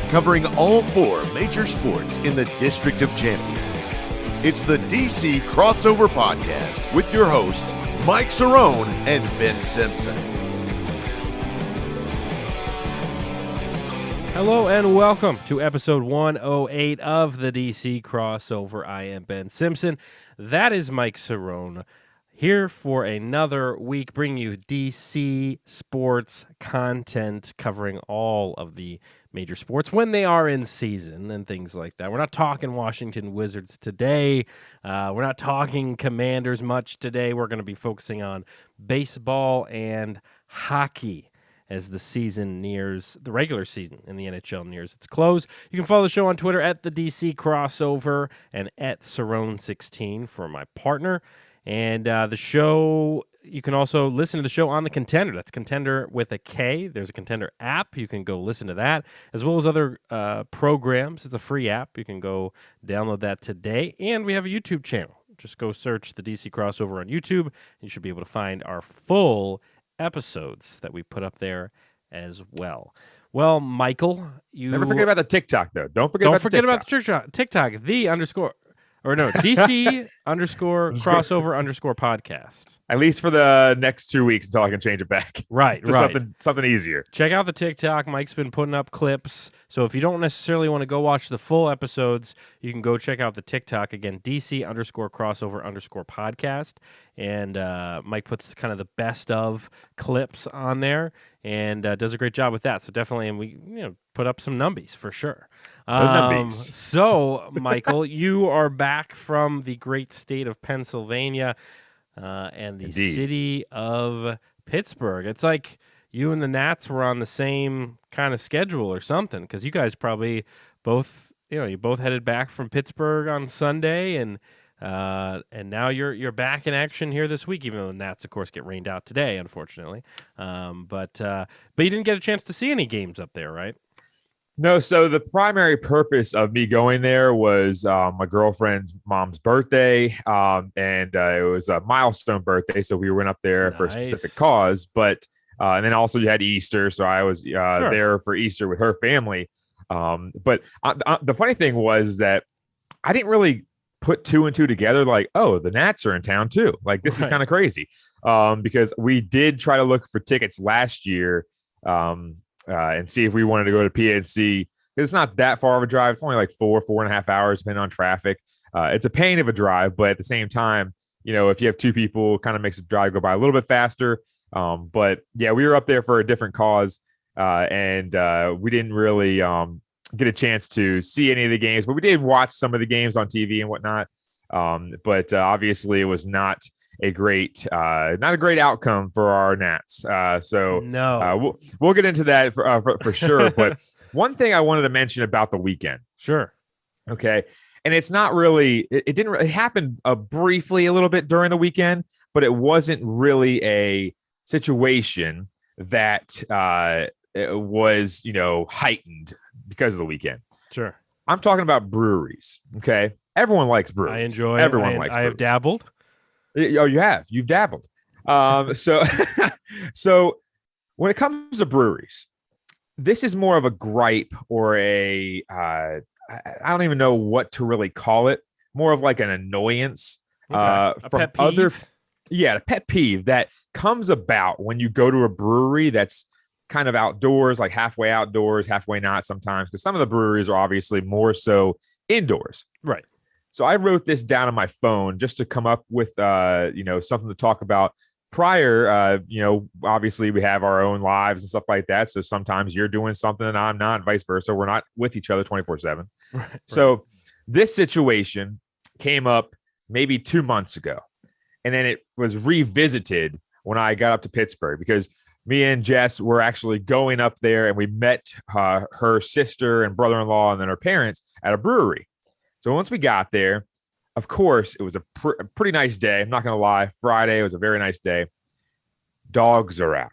covering all four major sports in the District of Champions. It's the DC Crossover Podcast with your hosts, Mike Cerrone and Ben Simpson. Hello and welcome to episode 108 of the DC Crossover. I am Ben Simpson. That is Mike Cerrone. Here for another week, bringing you DC sports content covering all of the major sports when they are in season and things like that. We're not talking Washington Wizards today. We're not talking Commanders much today. We're going to be focusing on baseball and hockey as the season nears, the regular season in the NHL nears its close. You can follow the show on Twitter at the DC Crossover and at Cerrone16 for my partner. And the show, you can also listen to the show on the Contender. That's Contender with a K. There's a Contender app. You can go listen to that, as well as other programs. It's a free app. You can go download that today. And we have a YouTube channel. Just go search the DC Crossover on YouTube, and you should be able to find our full episodes that we put up there as well. Well, Michael, you... Never forget about the TikTok, though. Don't forget about the TikTok, DC _ crossover _ podcast. At least for the next 2 weeks until I can change it back. Right. Something easier. Check out the TikTok. Mike's been putting up clips. So if you don't necessarily want to go watch the full episodes, you can go check out the TikTok. Again, DC _ crossover _ podcast. And Mike puts kind of the best of clips on there and does a great job with that. So definitely, and we put up some numbies for sure. So, Michael, you are back from the great state of Pennsylvania and the Indeed. city of Pittsburgh. It's like you and the Nats were on the same kind of schedule or something, because you guys probably both, you both headed back from Pittsburgh on Sunday, and now you're back in action here this week, even though the Nats, of course, get rained out today, unfortunately. But you didn't get a chance to see any games up there, right? No, so the primary purpose of me going there was my girlfriend's mom's birthday, and it was a milestone birthday, so we went up there for a specific cause. But and then also you had Easter, so I was there for Easter with her family. But the funny thing was that I didn't really put two and two together, like, oh, the Nats are in town too. Like, this is kind of crazy, because we did try to look for tickets last year. And see if we wanted to go to PNC. It's not that far of a drive. It's only like 4.5 hours, depending on traffic. It's a pain of a drive, but at the same time, if you have two people, it kind of makes the drive go by a little bit faster. But yeah, we were up there for a different cause, and we didn't really get a chance to see any of the games, but we did watch some of the games on TV and whatnot. But obviously, it was not a great outcome for our Nats. So no, we'll get into that for sure. But one thing I wanted to mention about the weekend. Sure. Okay. And it's not really, it didn't really happen briefly a little bit during the weekend, but it wasn't really a situation that was, heightened because of the weekend. Sure. I'm talking about breweries. Okay. Everyone likes breweries. I enjoy Everyone likes breweries. I have dabbled. Oh, you've dabbled. So when it comes to breweries, this is more of a gripe or I don't even know what to really call it. More of like an annoyance A from pet peeve? a pet peeve that comes about when you go to a brewery that's kind of outdoors, like halfway outdoors, halfway not sometimes, because some of the breweries are obviously more so indoors. Right. So I wrote this down on my phone just to come up with, something to talk about prior. Obviously we have our own lives and stuff like that. So sometimes you're doing something and I'm not, and vice versa. We're not with each other 24/7. Right. So this situation came up maybe 2 months ago. And then it was revisited when I got up to Pittsburgh, because me and Jess were actually going up there, and we met her sister and brother-in-law and then her parents at a brewery. So once we got there, of course, it was a pretty nice day. I'm not going to lie. Friday, it was a very nice day. Dogs are out.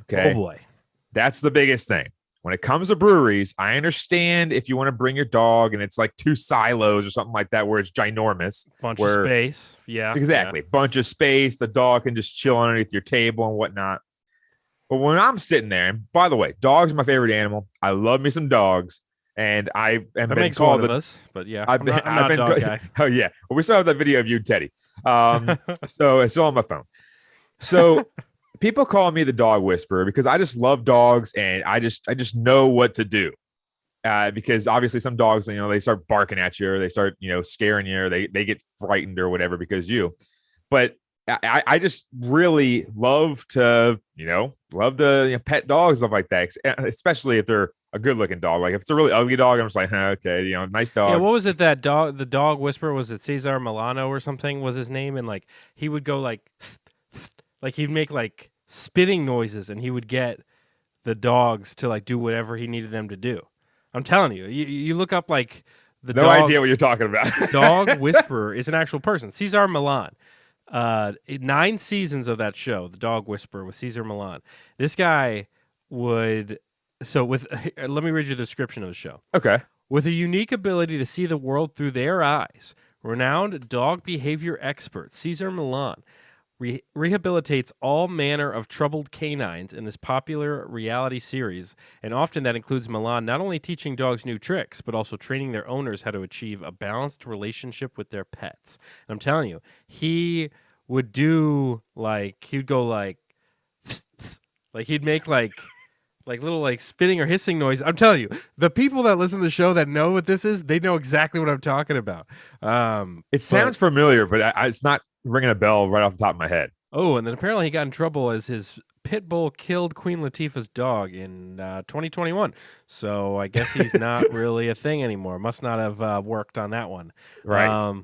Okay. Oh, boy. That's the biggest thing. When it comes to breweries, I understand if you want to bring your dog and it's like 2 silos or something like that where it's ginormous. Bunch of space. Yeah. Exactly. Yeah. Bunch of space. The dog can just chill underneath your table and whatnot. But when I'm sitting there, and by the way, dogs are my favorite animal. I love me some dogs. And I am That been makes called one of us, but yeah, I'm not a dog guy. Oh yeah, well, we still have that video of you and Teddy. So it's still on my phone. So people call me the dog whisperer because I just love dogs and I just know what to do. Because obviously some dogs, they start barking at you or they start, scaring you or they get frightened or whatever because you. But I just really love to, pet dogs, stuff like that, especially if they're a good looking dog. Like if it's a really ugly dog, I'm just like, okay, nice dog. Yeah, what was it the dog whisperer, was it Cesar Milano or something was his name? And like he would go like he'd make like spitting noises and he would get the dogs to like do whatever he needed them to do. I'm telling you, you look up like the no dog, idea what you're talking about. dog whisperer is an actual person. Cesar Millan. 9 seasons of that show, The Dog Whisperer with Cesar Millan. This guy would let me read you the description of the show. Okay. With a unique ability to see the world through their eyes, renowned dog behavior expert Cesar Millan rehabilitates all manner of troubled canines in this popular reality series, and often that includes Milan not only teaching dogs new tricks, but also training their owners how to achieve a balanced relationship with their pets. And I'm telling you, he would do he'd go like he'd make like little like spitting or hissing noise. I'm telling you, the people that listen to the show that know what this is, they know exactly what I'm talking about. It sounds familiar, but it's not ringing a bell right off the top of my head. Oh, and then apparently he got in trouble as his pit bull killed Queen Latifah's dog in 2021. So I guess he's not really a thing anymore. Must not have worked on that one. Right.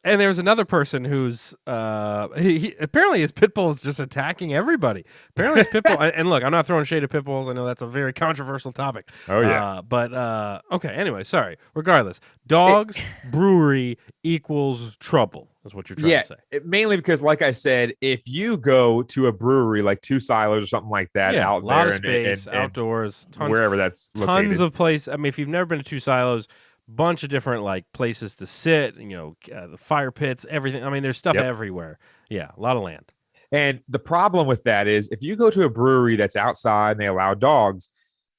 And there was another person who's he apparently his pit bull is just attacking everybody. Apparently his pit bull, and look, I'm not throwing shade at pit bulls. I know that's a very controversial topic. Oh yeah. Okay. Anyway, sorry. Regardless, dogs brewery equals trouble. Is what you're trying to say. Mainly because, like I said, if you go to a brewery like Two Silos or something like that out a lot there of space, outdoors, tons, wherever that's located. Tons of place. I mean, if you've never been to Two Silos, bunch of different like places to sit, the fire pits, everything. I mean, there's stuff everywhere. Yeah, a lot of land. And the problem with that is if you go to a brewery that's outside and they allow dogs,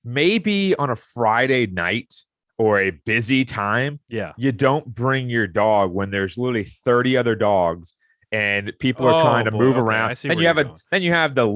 maybe on a Friday night or a busy time, you don't bring your dog when there's literally 30 other dogs and people are trying to move around. And you have the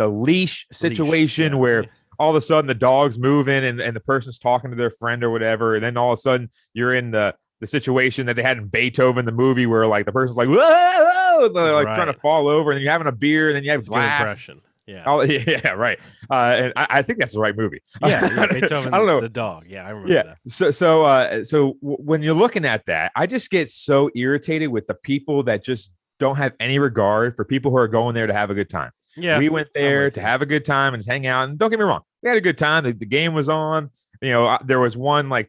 leash situation where all of a sudden the dog's moving and the person's talking to their friend or whatever. And then all of a sudden you're in the situation that they had in Beethoven, the movie, where like the person's like, whoa, they're like trying to fall over, and you're having a beer, and then you have glass. Good impression. Yeah. Oh, yeah, right. And I think that's the right movie. Yeah, Beethoven, I don't know. The dog. Yeah, I remember that. So when you're looking at that, I just get so irritated with the people that just don't have any regard for people who are going there to have a good time. Yeah, we went there to have a good time and hang out. And don't get me wrong, we had a good time. The game was on. There was one not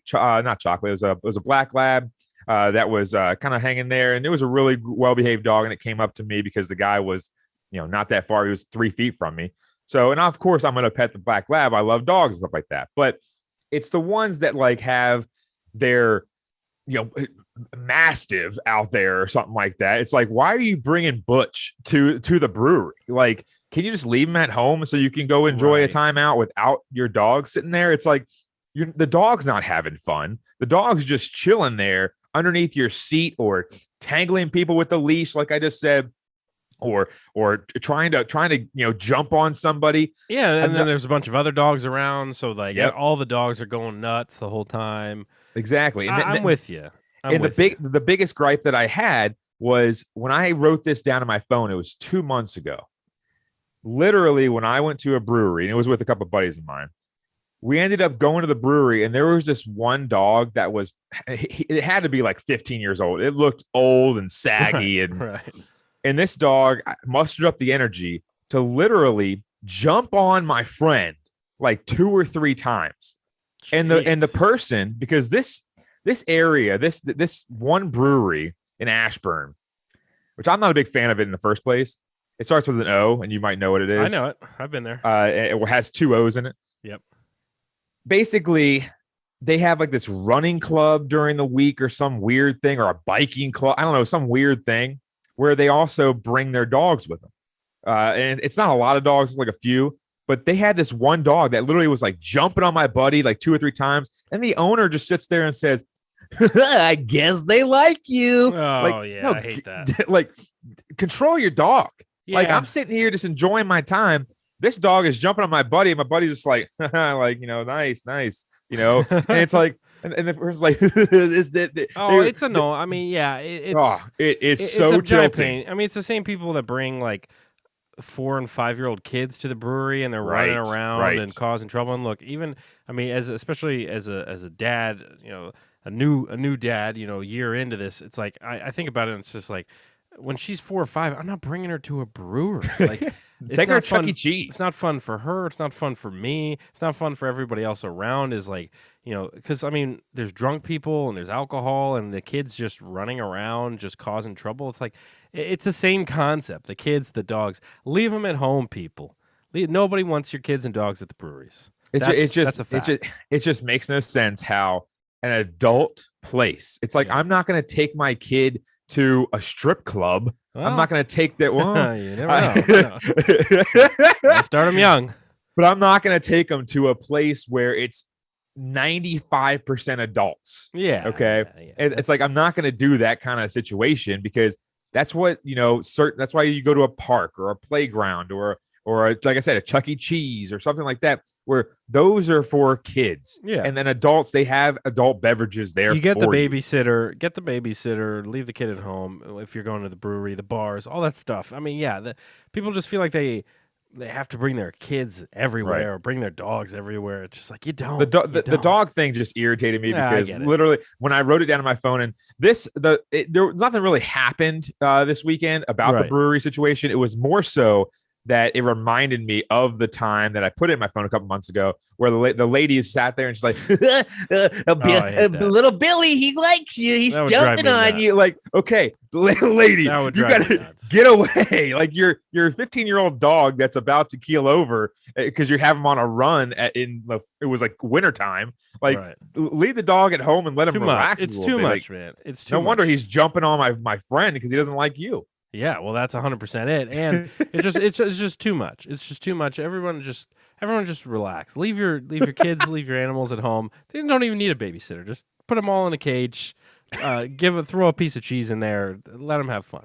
chocolate. It was a black lab that was kind of hanging there, and it was a really well-behaved dog. And it came up to me because the guy was, not that far. He was 3 feet from me. So, and of course, I'm going to pet the black lab. I love dogs and stuff like that. But it's the ones that like have their, mastiff out there or something like that. It's like, why are you bringing Butch to the brewery? Like, can you just leave him at home so you can go enjoy a time out without your dog sitting there? It's like the dog's not having fun. The dog's just chilling there underneath your seat or tangling people with the leash, like I just said. Or trying to jump on somebody. Yeah, and then there's a bunch of other dogs around, so like all the dogs are going nuts the whole time. Exactly. And I'm with you. The biggest gripe that I had was when I wrote this down on my phone. It was 2 months ago. Literally, when I went to a brewery, and it was with a couple of buddies of mine, we ended up going to the brewery, and there was this one dog that was, it had to be like 15 years old. It looked old and saggy and. And this dog mustered up the energy to literally jump on my friend like 2 or 3 times. Jeez. And the person, because this area, this one brewery in Ashburn, which I'm not a big fan of it in the first place. It starts with an O, and you might know what it is. I know it. I've been there. It has 2 O's in it. Yep. Basically, they have like this running club during the week or some weird thing, or a biking club. I don't know, some weird thing, where they also bring their dogs with them. And it's not a lot of dogs, like a few, But they had this one dog that literally was like jumping on my buddy like 2 or 3 times. And the owner just sits there and says, I guess they like you. Oh, like, yeah, no, I hate that. Like, control your dog. Yeah. Like, I'm sitting here just enjoying my time. This dog is jumping on my buddy, and my buddy's just like, like, nice, and it's like, and the person's like, it's a no. I mean, yeah, it's so tilting. I mean, it's the same people that bring like 4 and 5-year-old kids to the brewery, and they're running around and causing trouble. And look, even I mean, especially as a dad, a new dad, year into this, it's like I think about it, and it's just like when she's 4 or 5, I'm not bringing her to a brewery. Like, take her to Chuck E. Cheese. It's not fun for her. It's not fun for me. It's not fun for everybody else around. Is like, because I mean, there's drunk people and there's alcohol and the kids just running around, just causing trouble. It's like, it's the same concept. The kids, the dogs, leave them at home, people. Nobody wants your kids and dogs at the breweries. It just makes no sense how an adult place. It's like, I'm not going to take my kid to a strip club. Well, I'm not going to take that one. You never know. Start them young. But I'm not going to take them to a place where it's 95% adults. Yeah. Okay. Yeah. It's like, I'm not going to do that kind of situation, because that's what, that's why you go to a park or a playground or like I said, a Chuck E. Cheese or something like that, where those are for kids. Yeah. And then adults, they have adult beverages there. You get the babysitter, leave the kid at home if you're going to the brewery, the bars, all that stuff. I mean, yeah, people just feel like they have to bring their kids everywhere or bring their dogs everywhere. It's just like, you don't. The dog thing just irritated me because literally when I wrote it down on my phone, and there was nothing really happened this weekend about the brewery situation. It was more so that it reminded me of the time that I put it in my phone a couple months ago, where the lady sat there and she's like, little Billy, he likes you. He's jumping on you. Like, okay, lady, you gotta get away. Like, you're a 15-year-old dog that's about to keel over because you have him on a run it was like wintertime. Like, leave the dog at home and let him relax. It's too much, man. It's too much. No wonder he's jumping on my friend because he doesn't like you. Yeah, well, that's 100% it, and it's just too much. It's just too much. Everyone just relax. Leave your kids, leave your animals at home. They don't even need a babysitter. Just put them all in a cage. Throw a piece of cheese in there. Let them have fun.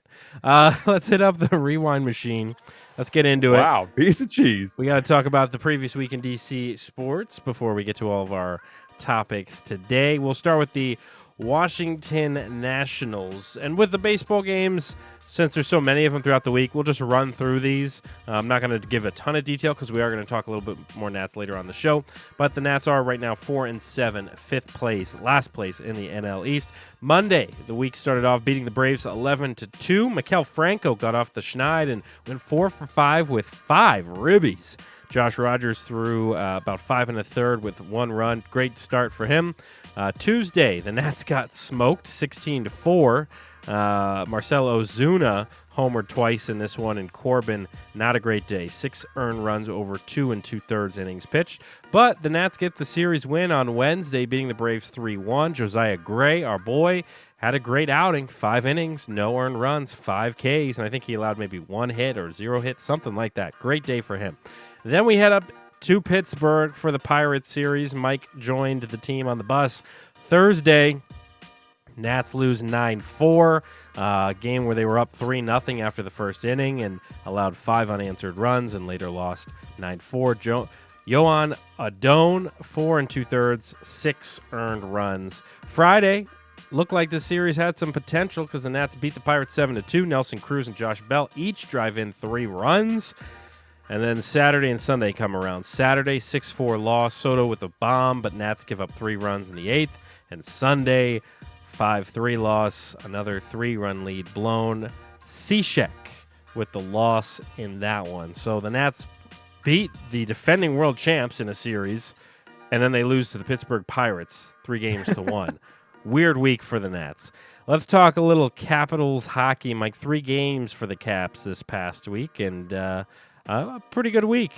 Let's hit up the rewind machine. Let's get into it. Wow, piece of cheese. We got to talk about the previous week in DC sports before we get to all of our topics today. We'll start with the Washington Nationals, and with the baseball games, since there's so many of them throughout the week, we'll just run through these. I'm not going to give a ton of detail because we are going to talk a little bit more Nats later on the show. But the Nats are right now 4-7, 5th place, last place in the NL East. Monday, the week started off beating the Braves 11-2. Maikel Franco got off the schneid and went 4 for 5 with 5 ribbies. Josh Rogers threw about 5 1/3 with 1 run. Great start for him. Tuesday, the Nats got smoked 16-4. Marcell Ozuna homered twice in this one, and Corbin, not a great day. 6 earned runs over 2 2/3 innings pitched. But the Nats get the series win on Wednesday, beating the Braves 3-1. Josiah Gray, our boy, had a great outing. 5 innings, no earned runs, 5 Ks, and I think he allowed maybe 1 hit or 0 hits, something like that. Great day for him. Then we head up to Pittsburgh for the Pirates series. Mike joined the team on the bus Thursday. Nats lose 9-4, game where they were up 3-0 after the first inning and allowed 5 unanswered runs and later lost 9-4. Yohan Adon, 4 2/3, 6 earned runs. Friday looked like the series had some potential because the Nats beat the Pirates 7-2. Nelson Cruz and Josh Bell each drive in 3 runs. And then Saturday and Sunday come around. Saturday, 6-4 loss. Soto with a bomb, but Nats give up 3 runs in the 8th. And Sunday, 5-3 loss, another 3-run lead blown. Cishek with the loss in that one. So the Nats beat the defending world champs in a series, and then they lose to the Pittsburgh Pirates 3-1. Weird week for the Nats. Let's talk a little Capitals hockey, Mike. 3 games for the Caps this past week, and a pretty good week.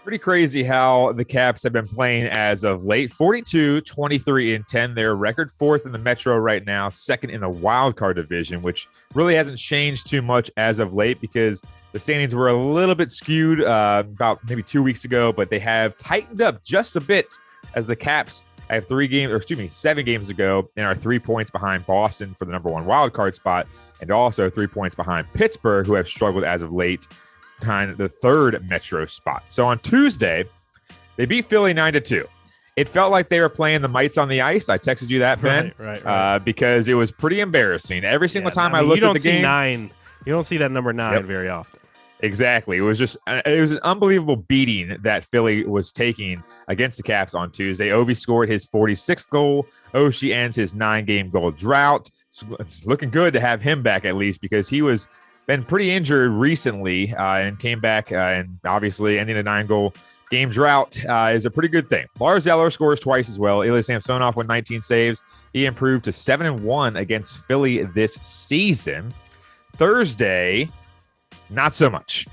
Pretty crazy how the Caps have been playing as of late. 42, 23, and 10. They're record fourth in the Metro right now, second in the wild card division, which really hasn't changed too much as of late because the standings were a little bit skewed about maybe 2 weeks ago, but they have tightened up just a bit as the Caps have 7 games ago and are 3 points behind Boston for the number one wild card spot, and also 3 points behind Pittsburgh, who have struggled as of late, kind of the third Metro spot. So on Tuesday, they beat Philly 9-2. It felt like they were playing the mites on the ice. I texted you that, Ben, right. Because it was pretty embarrassing. Every single time I looked at the game, you don't see that number 9 very often. Exactly. It was an unbelievable beating that Philly was taking against the Caps on Tuesday. Ovi scored his 46th goal. Oshie ends his 9-game goal drought. It's looking good to have him back at least because he was been pretty injured recently and came back and obviously ending a 9-goal game drought is a pretty good thing. Lars Eller scores twice as well. Ilya Samsonov with 19 saves. He improved to 7-1 against Philly this season. Thursday, not so much.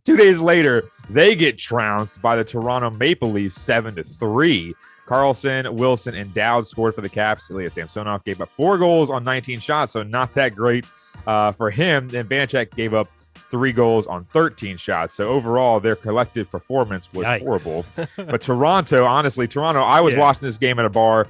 2 days later, they get trounced by the Toronto Maple Leafs 7-3. Carlson, Wilson, and Dowd scored for the Caps. Ilya Samsonov gave up 4 goals on 19 shots, so not that great for him. And Banachek gave up 3 goals on 13 shots. So overall, their collective performance was horrible. But Toronto, I was watching this game at a bar.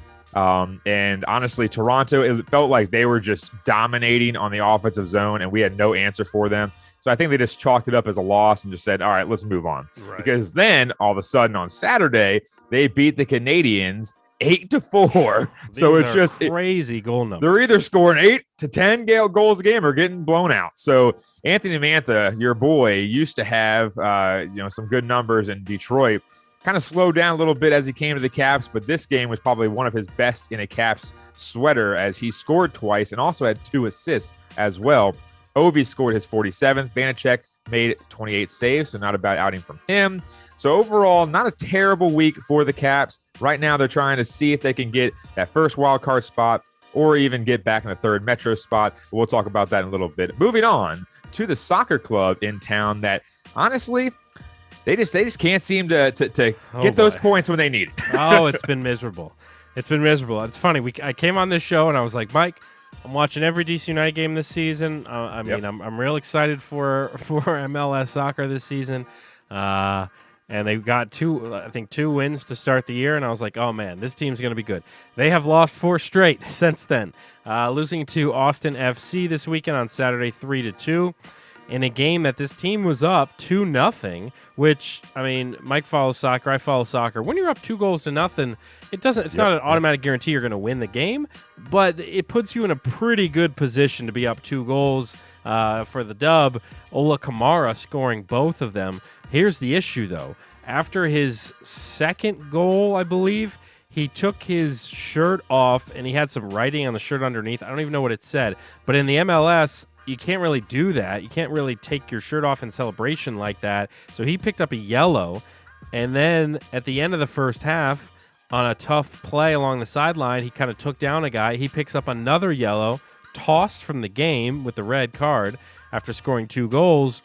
And honestly, Toronto, it felt like they were just dominating on the offensive zone and we had no answer for them. So I think they just chalked it up as a loss and just said, all right, let's move on. Right. Because then all of a sudden on Saturday, they beat the Canadians 8-4. So it's just crazy goal number. They're either scoring 8 to 10 goals a game or getting blown out. So Anthony Mantha, your boy, used to have some good numbers in Detroit. Kind of slowed down a little bit as he came to the Caps, but this game was probably one of his best in a Caps sweater as he scored twice and also had 2 assists as well. Ovi scored his 47th. Banachek made 28 saves, so not a bad outing from him. So overall, not a terrible week for the Caps. Right now, they're trying to see if they can get that first wild card spot or even get back in the third Metro spot. We'll talk about that in a little bit. Moving on to the soccer club in town that, honestly, they just can't seem to get those points when they need it. It's been miserable. It's funny. I came on this show and I was like, Mike, I'm watching every DC United game this season. I'm real excited for MLS soccer this season. And they got 2 wins to start the year, and I was like, oh, man, this team's going to be good. They have lost 4 straight since then, losing to Austin FC this weekend on Saturday 3-2 in a game that this team was up 2-0, which, I mean, Mike follows soccer, I follow soccer. When you're up 2-0, it's not an automatic guarantee you're going to win the game, but it puts you in a pretty good position to be up 2 goals for the dub. Ola Kamara scoring both of them. Here's the issue, though. After his second goal, I believe, he took his shirt off, and he had some writing on the shirt underneath. I don't even know what it said. But in the MLS, you can't really do that. You can't really take your shirt off in celebration like that. So he picked up a yellow, and then at the end of the first half, on a tough play along the sideline, he kind of took down a guy. He picks up another yellow, tossed from the game with the red card after scoring 2 goals.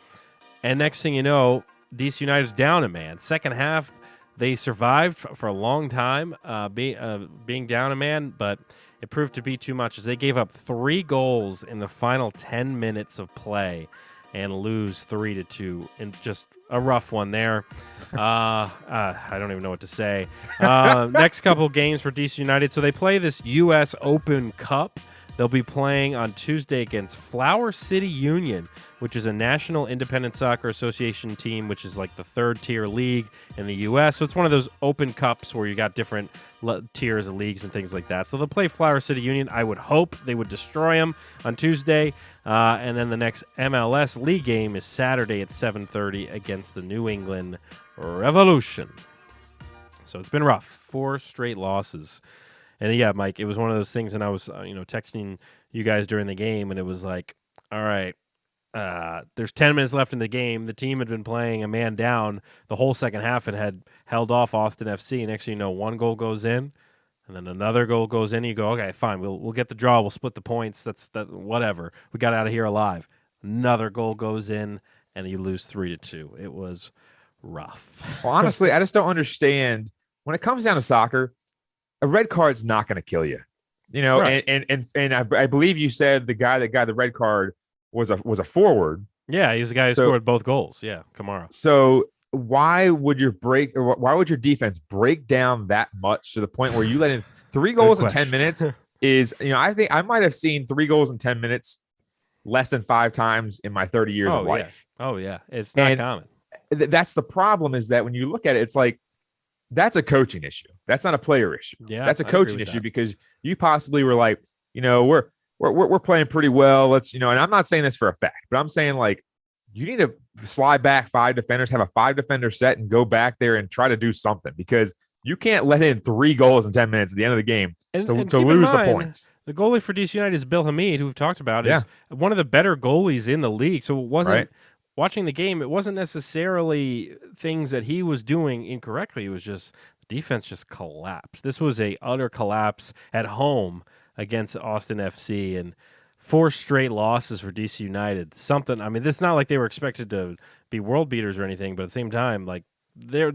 And next thing you know, DC United's down a man. Second half, they survived for a long time being down a man, but it proved to be too much as they gave up 3 goals in the final 10 minutes of play and lose 3-2 in just a rough one there. I don't even know what to say. Next couple games for DC United. So they play this U.S. Open Cup. They'll be playing on Tuesday against Flower City Union, which is a National Independent Soccer Association team, which is like the 3rd-tier league in the U.S. So it's one of those open cups where you got different tiers of leagues and things like that. So they'll play Flower City Union. I would hope they would destroy them on Tuesday. And then the next MLS league game is Saturday at 7:30 against the New England Revolution. So it's been rough. 4 straight losses. And yeah, Mike, it was one of those things, and I was, texting you guys during the game, and it was like, all right, there's 10 minutes left in the game. The team had been playing a man down the whole second half and had held off Austin FC. And next thing you know, 1 goal goes in, and then another goal goes in. And you go, okay, fine, we'll get the draw. We'll split the points. That's whatever. We got out of here alive. Another goal goes in, and you lose 3-2. It was rough. Well, honestly, I just don't understand when it comes down to soccer. A red card's not going to kill you, Right. And I believe you said the guy that got the red card was a forward. Yeah, he was the guy who So scored both goals. Yeah, Kamara. so why would why would your defense break down that much to the point where you let in 3 goals in 10 minutes? I think I might have seen 3 goals in 10 minutes less than 5 times in my 30 years of life. Oh yeah, it's not common. That's the problem, is that when you look at it, it's like, that's a coaching issue. That's not a player issue. Yeah, that's a coaching issue, because you possibly were like, we're playing pretty well. Let's, and I'm not saying this for a fact, but I'm saying, like, you need to slide back 5 defenders, have a 5-defender set, and go back there and try to do something, because you can't let in 3 goals in 10 minutes at the end of the game to lose the points. The goalie for DC United is Bill Hamid, who we've talked about, is one of the better goalies in the league. So it wasn't watching the game. It wasn't necessarily things that he was doing incorrectly. It was just the defense just collapsed. This was a utter collapse at home against Austin FC, and 4 straight losses for DC United. Something. I mean, it's not like they were expected to be world beaters or anything, but at the same time, like,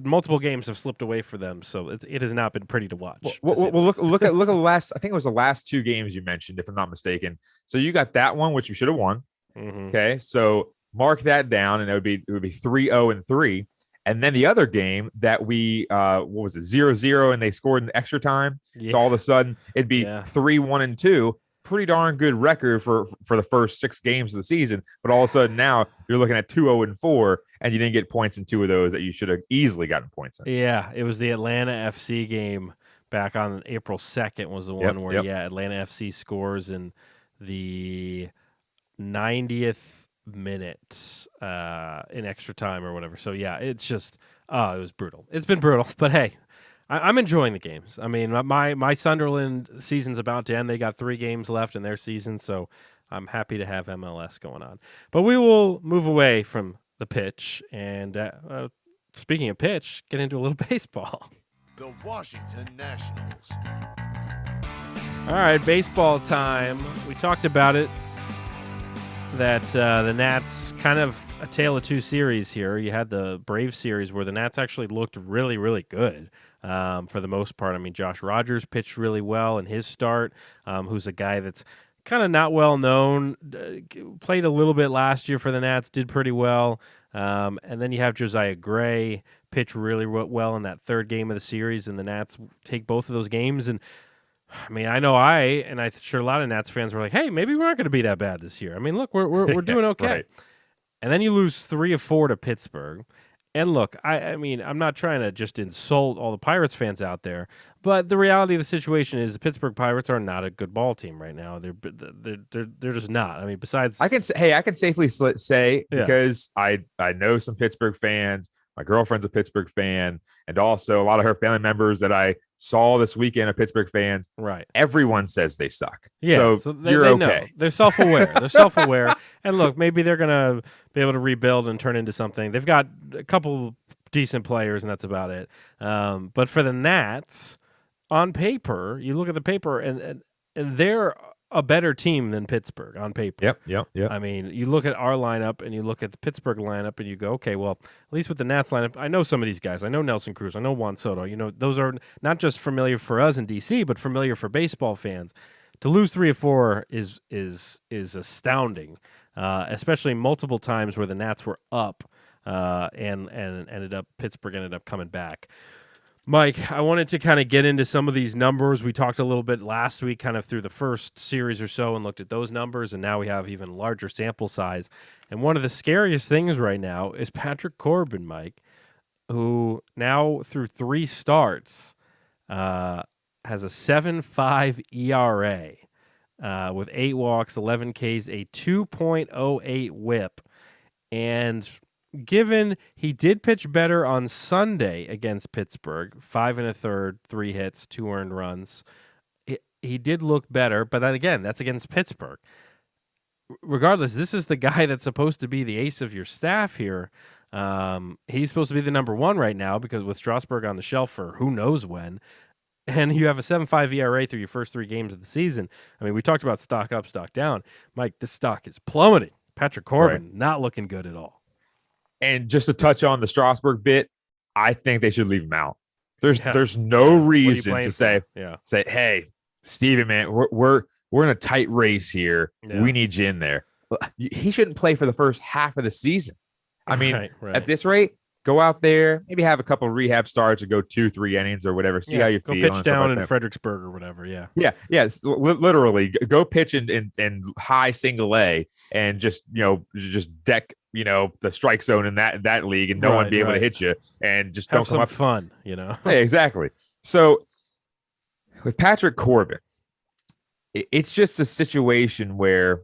multiple games have slipped away for them, so it has not been pretty to watch. Well, look at the last. I think it was the last 2 games you mentioned, if I'm not mistaken. So you got that one, which you should have won. Mm-hmm. Okay, so mark that down, and it would be 3-0-3. And then the other game that we what was it, 0-0, and they scored in extra time. Yeah. So all of a sudden it'd be 3-1-2. Pretty darn good record for the first 6 games of the season. But all of a sudden now you're looking at 2-0-4, and you didn't get points in 2 of those that you should have easily gotten points in. Yeah, it was the Atlanta FC game back on April 2nd was the one where Atlanta FC scores in the 90th minute in extra time or whatever. So yeah, it's just it was brutal. It's been brutal, but hey, I'm enjoying the games. I mean, my Sunderland season's about to end. They got 3 games left in their season, so I'm happy to have MLS going on. But we will move away from the pitch, and speaking of pitch, get into a little baseball. The Washington Nationals. All right, baseball time. We talked about it, that the Nats, kind of a tale of 2 series here. You had the Braves series where the Nats actually looked really, really good for the most part. I mean, Josh Rogers pitched really well in his start, who's a guy that's kind of not well known, played a little bit last year for the Nats, did pretty well. And then you have Josiah Gray pitch really well in that 3rd game of the series, and the Nats take both of those games. And I mean, I know I'm sure a lot of Nats fans were like, hey, maybe we aren't going to be that bad this year. I mean, look, we're doing okay. Right. And then you lose 3 of 4 to Pittsburgh. And look, I mean, I'm not trying to just insult all the Pirates fans out there, but the reality of the situation is the Pittsburgh Pirates are not a good ball team right now. They're just not. I mean, besides, I can safely say, because I know some Pittsburgh fans. My girlfriend's a Pittsburgh fan, and also a lot of her family members that I saw this weekend are Pittsburgh fans. Right. Everyone says they suck. Yeah. So you're okay. Know. They're self-aware. They're self-aware. And look, maybe they're going to be able to rebuild and turn into something. They've got a couple decent players, and that's about it. But for the Nats, on paper, you look at the paper, and they're a better team than Pittsburgh on paper. Yep. I mean, you look at our lineup and you look at the Pittsburgh lineup and you go, okay, well, at least with the Nats lineup, I know some of these guys. I know Nelson Cruz. I know Juan Soto. Those are not just familiar for us in DC, but familiar for baseball fans. To lose 3 of 4 is astounding, especially multiple times where the Nats were up and Pittsburgh ended up coming back. Mike, I wanted to kind of get into some of these numbers. We talked a little bit last week kind of through the first series or so and looked at those numbers, and now we have even larger sample size. And one of the scariest things right now is Patrick Corbin, Mike, who now through 3 starts has a 7.5 ERA with 8 walks, 11 Ks, a 2.08 whip. And given he did pitch better on Sunday against Pittsburgh, 5 1/3, 3 hits, 2 earned runs, he did look better. But then again, that's against Pittsburgh. Regardless, this is the guy that's supposed to be the ace of your staff here. He's supposed to be the number 1 right now because with Strasburg on the shelf for who knows when. And you have a 7.5 ERA through your first 3 games of the season. I mean, we talked about stock up, stock down. Mike, this stock is plummeting. Patrick Corbin, not looking good at all. And just to touch on the Strasburg bit, I think they should leave him out. There's no reason to say, hey, Steven, man, we're in a tight race here. Yeah. We need you in there. He shouldn't play for the first half of the season. I mean, at this rate, go out there, maybe have a couple of rehab starts or go 2-3 innings or whatever. See how you feel. Go pitch down in Fredericksburg or whatever. Yeah. Yeah. Yes. Literally go pitch in high single A and just deck, the strike zone in that league and no one be able to hit you and just have don't come up. Fun, Yeah, exactly. So with Patrick Corbin, it's just a situation where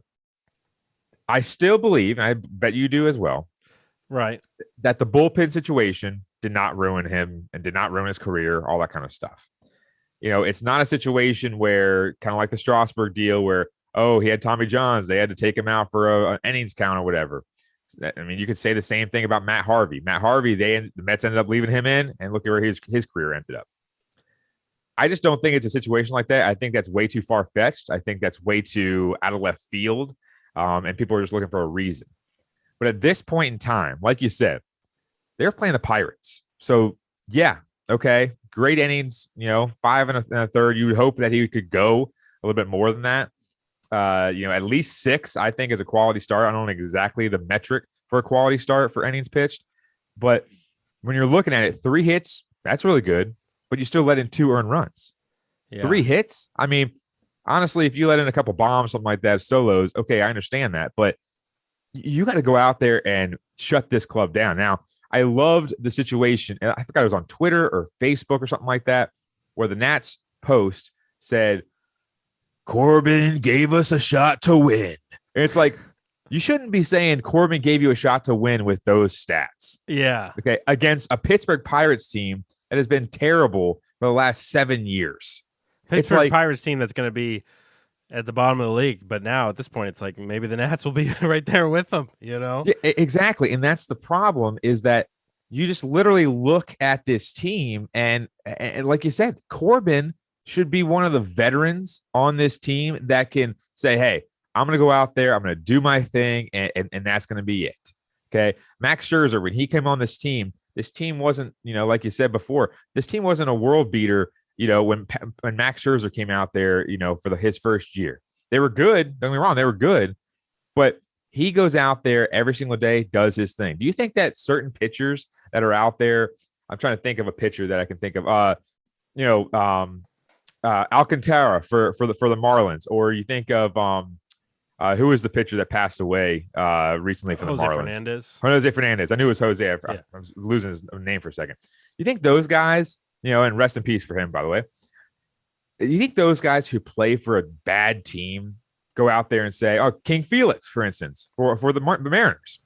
I still believe, and I bet you do as well, right, that the bullpen situation did not ruin him and did not ruin his career, all that kind of stuff. It's not a situation where kind of like the Strasburg deal where, he had Tommy Johns, they had to take him out for an innings count or whatever. I mean, you could say the same thing about Matt Harvey. Matt Harvey, the Mets ended up leaving him in, and look at where his career ended up. I just don't think it's a situation like that. I think that's way too far-fetched. I think that's way too out of left field, and people are just looking for a reason. But at this point in time, like you said, they're playing the Pirates. So, yeah, okay, great innings, 5 and a third. You would hope that he could go a little bit more than that. At least 6, I think, is a quality start. I don't know exactly the metric for a quality start for innings pitched. But when you're looking at it, 3 hits, that's really good. But you still let in 2 earned runs. Yeah. 3 hits? I mean, honestly, if you let in a couple bombs, something like that, solos, okay, I understand that. But you got to go out there and shut this club down. Now, I loved the situation, and I forgot it was on Twitter or Facebook or something like that, where the Nats post said, Corbin gave us a shot to win. And it's like, you shouldn't be saying Corbin gave you a shot to win with those stats. Yeah. Okay. Against a Pittsburgh Pirates team that has been terrible for the last 7 years. Pittsburgh Pirates team that's going to be at the bottom of the league. But now at this point, it's like maybe the Nats will be right there with them, Yeah, exactly. And that's the problem, is that you just literally look at this team and like you said, Corbin should be one of the veterans on this team that can say, hey, I'm going to go out there, I'm going to do my thing, and that's going to be it. Okay. Max Scherzer, when he came on this team wasn't, like you said before, this team wasn't a world beater, when Max Scherzer came out there, for his first year. They were good. Don't get me wrong. They were good. But he goes out there every single day, does his thing. Do you think that certain pitchers that are out there, I'm trying to think of a pitcher that I can think of, Alcantara for the Marlins, or you think of who was the pitcher that passed away recently for the Marlins? Jose Fernandez. I knew it was Jose. I was losing his name for a second. You think those guys, and rest in peace for him, by the way. You think those guys who play for a bad team go out there and say, King Felix, for instance, for the Mariners?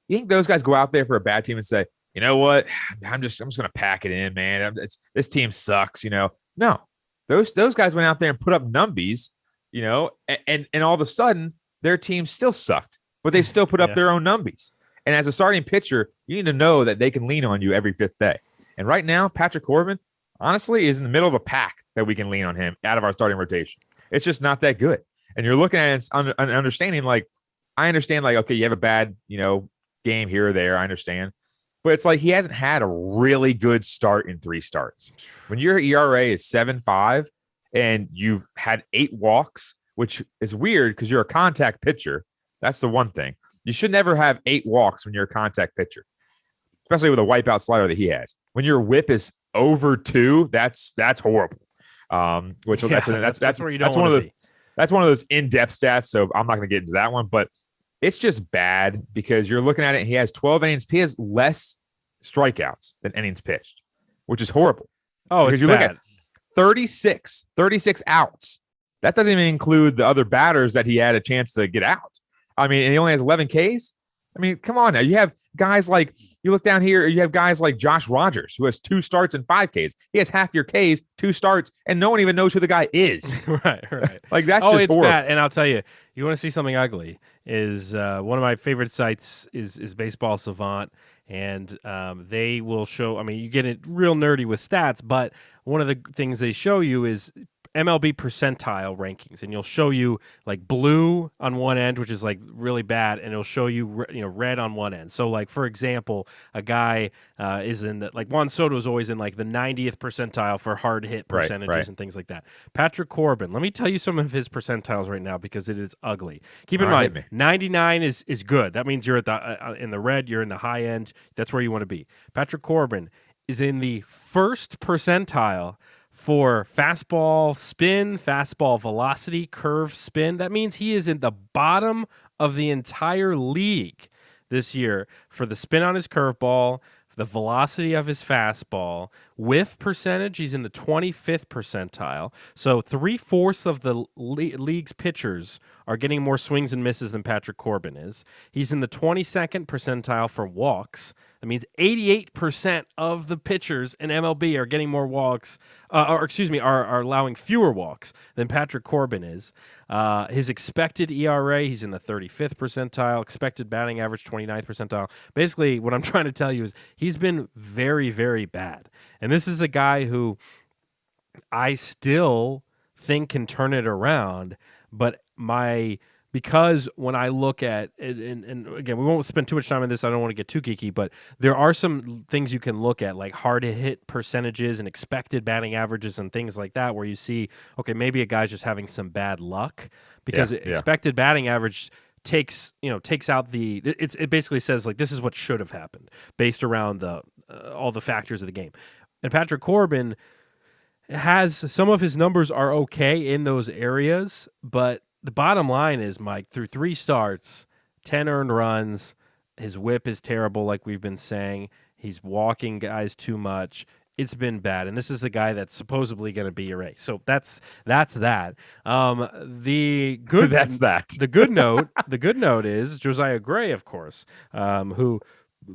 You think those guys go out there for a bad team and say, you know what, I'm just going to pack it in, man. This team sucks, No, those guys went out there and put up numbies, and all of a sudden their team still sucked, but they still put up their own numbies. And as a starting pitcher, you need to know that they can lean on you every 5th day. And right now, Patrick Corbin, honestly, is in the middle of a pack that we can lean on him out of our starting rotation. It's just not that good. And you're looking at it and understanding, I understand, okay, you have a bad, game here or there. I understand. But it's like he hasn't had a really good start in 3 starts. When your ERA is 7.5 and you've had 8 walks, which is weird because you're a contact pitcher. That's the one thing. You should never have 8 walks when you're a contact pitcher, especially with a wipeout slider that he has. When your whip is over 2, that's horrible. That's where you don't want to be. That's one of those in-depth stats, so I'm not going to get into that one. But it's just bad because you're looking at it and he has 12 innings. He has less strikeouts than innings pitched, which is horrible. Oh, because it's bad. Look at 36 outs. That doesn't even include the other batters that he had a chance to get out. I mean, and he only has 11 Ks. I mean, come on now. You have guys like, you look down here, you have guys like Josh Rogers, who has 2 starts and 5 Ks. He has half your Ks, 2 starts, and no one even knows who the guy is. Right. That's just it's horrible. bad. And I'll tell you, you want to see something ugly, is one of my favorite sites is Baseball Savant. And they will show, I mean, you get it real nerdy with stats, but one of the things they show you is MLB Percentile Rankings, and you'll show you like blue on one end, which is like really bad, and it'll show you red on one end. So like for example, a guy is in the, like Juan Soto is always in like the 90th percentile for hard hit percentages and things like that. Patrick Corbin, let me tell you some of his percentiles right now because it is ugly. Keep in mind, 99 is good. That means you're at the in the red, you're in the high end. That's where you want to be. Patrick Corbin is in the first percentile for fastball spin, fastball velocity, curve spin. That means he is in the bottom of the entire league this year for the spin on his curveball, the velocity of his fastball. Whiff percentage, he's in the 25th percentile. So 3/4 of the league's pitchers are getting more swings and misses than Patrick Corbin is. He's in the 22nd percentile for walks. That means 88% of the pitchers in MLB are getting more walks, are allowing fewer walks than Patrick Corbin is. His expected ERA, he's in the 35th percentile. Expected batting average, 29th percentile. Basically, what I'm trying to tell you is he's been very, very bad. And this is a guy who I still think can turn it around, but because when I look at it, and again, we won't spend too much time on this. I don't want to get too geeky, but there are some things you can look at, like hard hit percentages and expected batting averages and things like that, where you see, okay, maybe a guy's just having some bad luck because expected batting average takes out it basically says like this is what should have happened based around all the factors of the game. And Patrick Corbin has some of his numbers are okay in those areas, but the bottom line is, Mike, through 3 starts, 10 earned runs, his whip is terrible, like we've been saying. He's walking guys too much. It's been bad, and this is the guy that's supposedly going to be your ace. So that's that. The good that's that. The good note is Josiah Gray, of course, who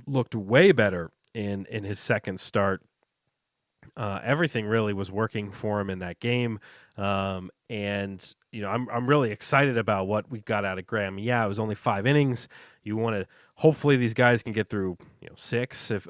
looked way better in his second start. Everything really was working for him in that game. And I'm really excited about what we got out of Gray. I mean, it was only 5 innings. You want to hopefully these guys can get through 6 if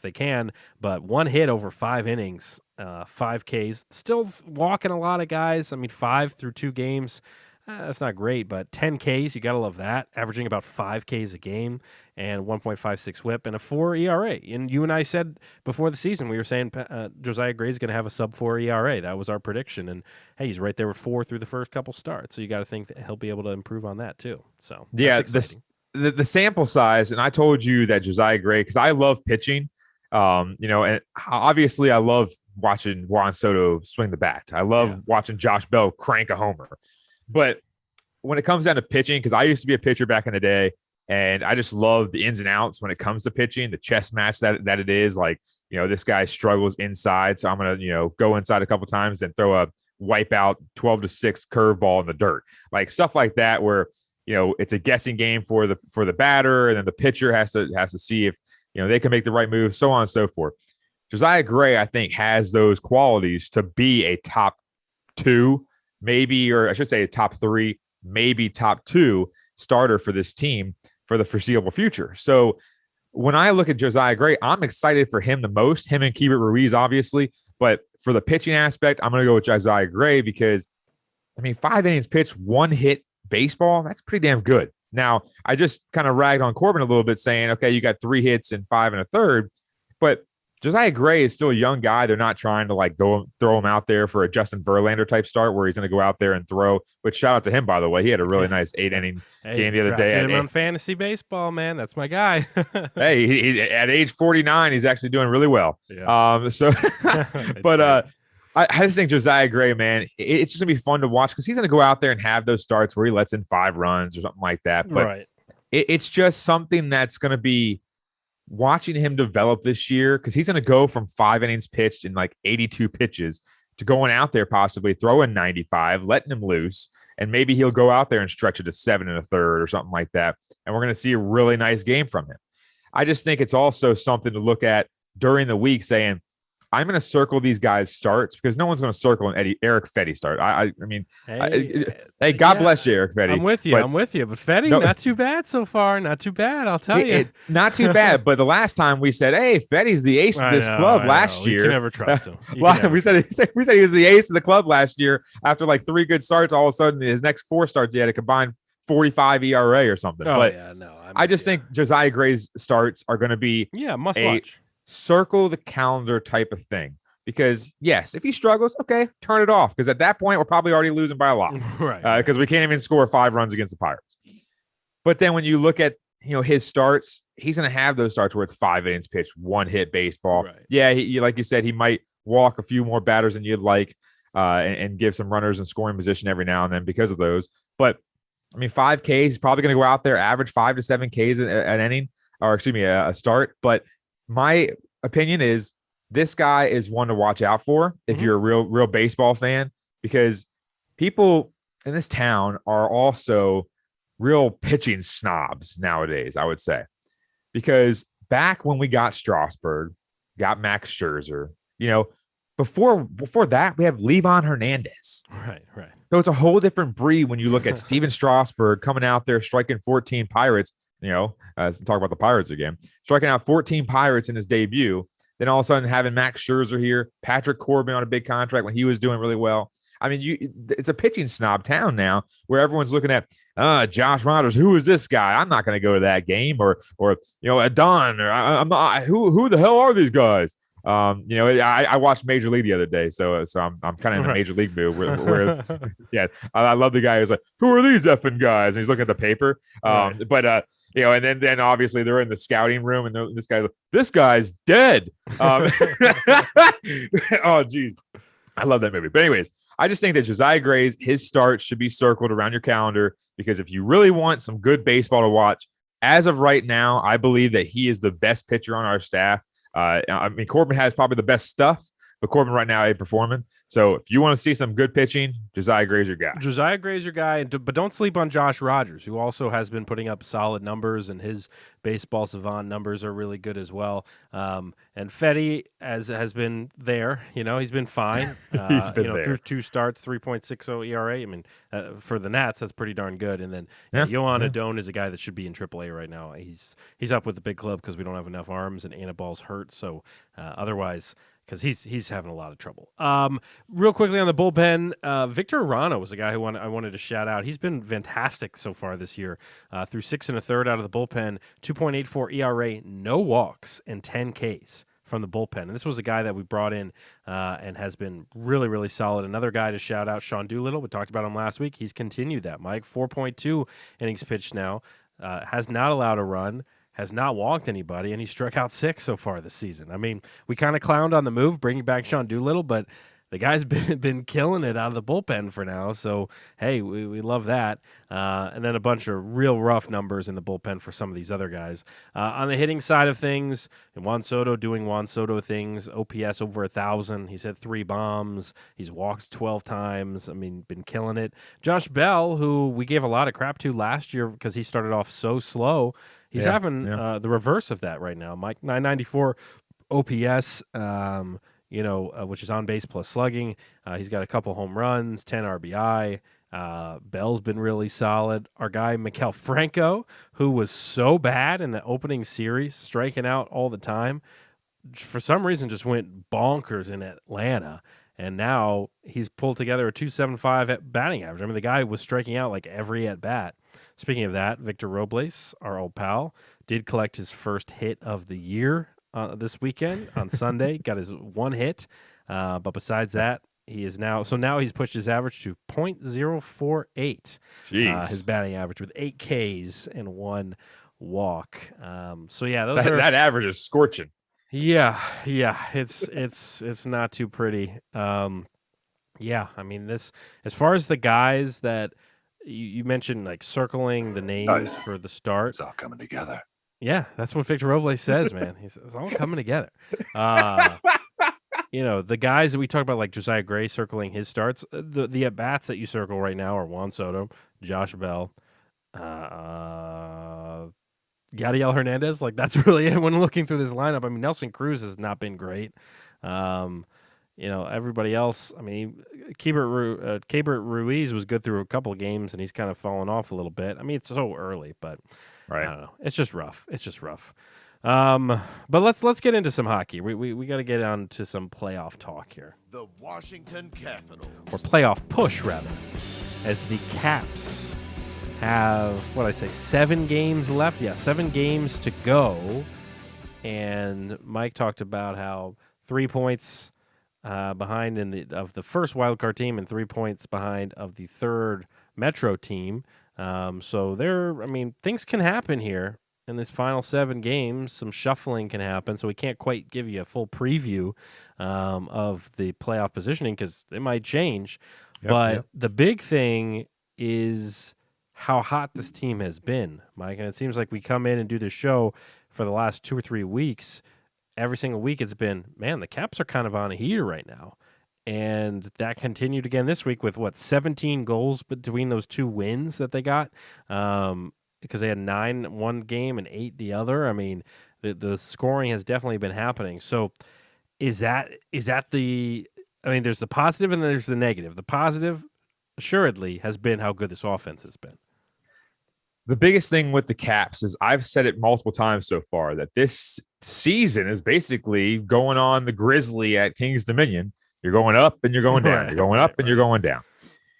they can, but 1 hit over 5 innings, 5 Ks, still walking a lot of guys. I mean, 5 through 2 games. That's not great, but 10 Ks, you got to love that. Averaging about 5 Ks a game and 1.56 whip and a 4 ERA. And you and I said before the season, we were saying Josiah Gray is going to have a sub-4 ERA. That was our prediction. And, hey, he's right there with 4 through the first couple starts. So you got to think that he'll be able to improve on that too. So, the sample size, and I told you that Josiah Gray, because I love pitching, and obviously I love watching Juan Soto swing the bat. I love watching Josh Bell crank a homer. But when it comes down to pitching, because I used to be a pitcher back in the day, and I just love the ins and outs when it comes to pitching, the chess match that it is. Like, this guy struggles inside, so I'm going to, go inside a couple times and throw a wipeout 12-6 curveball in the dirt. Like stuff like that where, it's a guessing game for the batter, and then the pitcher has to see if, they can make the right move, so on and so forth. Josiah Gray, I think, has those qualities to be a top 2, maybe, or I should say a top 3, maybe top 2 starter for this team for the foreseeable future. So when I look at Josiah Gray, I'm excited for him the most, him and Keibert Ruiz, obviously. But for the pitching aspect, I'm going to go with Josiah Gray because, 5 innings pitched, 1 hit baseball, that's pretty damn good. Now, I just kind of ragged on Corbin a little bit saying, okay, you got 3 hits and 5 1/3, but Josiah Gray is still a young guy. They're not trying to go throw him out there for a Justin Verlander type start where he's going to go out there and throw. Which shout out to him, by the way. He had a really nice 8-inning game the other day. Him on fantasy baseball, man. That's my guy. Hey, he at age 49, he's actually doing really well. Yeah. But I just think Josiah Gray, man, it's just gonna be fun to watch because he's going to go out there and have those starts where he lets in 5 runs or something like that. But it's just something that's going to be watching him develop this year, because he's going to go from 5 innings pitched in 82 pitches to going out there possibly throwing 95, letting him loose, and maybe he'll go out there and stretch it to 7 1/3 or something like that. And we're going to see a really nice game from him. I just think it's also something to look at during the week saying, I'm going to circle these guys' starts because no one's going to circle an Eric Fetty start. I mean, hey, God bless you, Eric Fetty. I'm with you. But Fetty, no, not too bad so far. Not too bad, I'll tell you. Not too bad. But the last time we said, hey, Fetty's the ace of this club last year. You can never trust him. We said he was the ace of the club last year. After like 3 good starts, all of a sudden his next 4 starts, he had a combined 45 ERA or something. I just think Josiah Gray's starts are going to be must watch. Circle the calendar type of thing. Because, yes, if he struggles, okay, turn it off. Because at that point, we're probably already losing by a lot. Right. Because we can't even score 5 runs against the Pirates. But then when you look at, his starts, he's going to have those starts where it's 5 innings pitched, 1 hit baseball. Right. Yeah, he, like you said, he might walk a few more batters than you'd like and give some runners in scoring position every now and then because of those. But, 5 Ks, he's probably going to go out there, average 5 to 7 Ks an inning, or excuse me, a start. But my opinion is, this guy is one to watch out for if you're a real baseball fan, because people in this town are also real pitching snobs nowadays, I would say. Because back when we got Strasburg, got Max Scherzer, before that, we have Levon Hernandez. Right. So it's a whole different breed when you look at Steven Strasburg coming out there striking 14 Pirates, let's talk about the Pirates again, striking out 14 Pirates in his debut. Then all of a sudden having Max Scherzer here, Patrick Corbin on a big contract when he was doing really well. It's a pitching snob town now where everyone's looking at Josh Rogers. Who is this guy? I'm not going to go to that game, or Adon, or I'm not. Who the hell are these guys? I watched Major League the other day, so I'm kind of in a Major League mood. Where I love the guy who's like, who are these effing guys? And he's looking at the paper. But and then obviously they're in the scouting room, and this guy's dead. Oh, geez. I love that movie. But anyways, I just think that Josiah Gray's, his start should be circled around your calendar, because if you really want some good baseball to watch, as of right now, I believe that he is the best pitcher on our staff. Corbin has probably the best stuff, but Corbin right now ain't performing. So if you want to see some good pitching, Josiah Gray's your guy. But don't sleep on Josh Rogers, who also has been putting up solid numbers, and his baseball savant numbers are really good as well. And Fetty has been there. He's been fine. He's been there. Through 2 starts, 3.60 ERA. For the Nats, that's pretty darn good. And then Yohan Adon is a guy that should be in AAA right now. He's up with the big club because we don't have enough arms, and Anibal's hurt. So otherwise, because he's having a lot of trouble. Real quickly on the bullpen, Victor Rano was a guy who I wanted to shout out. He's been fantastic so far this year. Through 6 1/3 out of the bullpen, 2.84 ERA, no walks, and 10 Ks from the bullpen. And this was a guy that we brought in and has been really, really solid. Another guy to shout out, Sean Doolittle. We talked about him last week. He's continued that, Mike. 4.2 innings pitched now. Has not allowed a run. Has not walked anybody, and he struck out 6 so far this season. We kind of clowned on the move, bringing back Sean Doolittle, but the guy's been killing it out of the bullpen for now. So, hey, we love that. And then a bunch of real rough numbers in the bullpen for some of these other guys. On the hitting side of things, Juan Soto doing Juan Soto things, OPS over 1,000. He's had 3 bombs. He's walked 12 times. Been killing it. Josh Bell, who we gave a lot of crap to last year because he started off so slow, he's having the reverse of that right now. Mike, 994 OPS, which is on base plus slugging. He's got a couple home runs, 10 RBI. Bell's been really solid. Our guy, Franco, who was so bad in the opening series, striking out all the time, for some reason just went bonkers in Atlanta. And now he's pulled together a 2.75 batting average. The guy was striking out like every at-bat. Speaking of that, Victor Robles, our old pal, did collect his first hit of the year this weekend on Sunday. Got his 1 hit. But besides that, he is now he's pushed his average to .048. His batting average with 8 Ks and 1 walk. That average is scorching. Yeah, it's not too pretty. This, as far as the guys that you mentioned, like circling the names for the start, it's all coming together. Yeah, that's what Victor Robles says, man. He says it's all coming together. The guys that we talk about, like Josiah Gray circling his starts, the at bats that you circle right now are Juan Soto, Josh Bell, Yadiel Hernandez. Like, that's really it when looking through this lineup. Nelson Cruz has not been great. Everybody else, I mean, Keibert Ruiz was good through a couple of games, and he's kind of fallen off a little bit. I mean, it's so early, but I don't know. It's just rough. But let's get into some hockey. We got to get on to some playoff talk here. The Washington Capitals. Or playoff push, rather, as the Caps have, 7 games left? Yeah, 7 games to go. And Mike talked about how 3 points behind of the first wildcard team and 3 points behind of the third Metro team. So things can happen here in this final 7 games. Some shuffling can happen, so we can't quite give you a full preview of the playoff positioning because it might change. But the big thing is how hot this team has been, Mike. And it seems like we come in and do this show for the last 2 or 3 weeks. Every single week it's been, man, the Caps are kind of on a heater right now. And that continued again this week with 17 goals between those 2 wins that they got. Because they had 9 one game and 8 the other. I mean, the scoring has definitely been happening. So is that the – I mean, there's the positive and there's the negative. The positive, assuredly, has been how good this offense has been. The biggest thing with the Caps is I've said it multiple times so far that this season is basically going on the Grizzly at King's Dominion. You're going up and you're going down. You're going up and you're going down.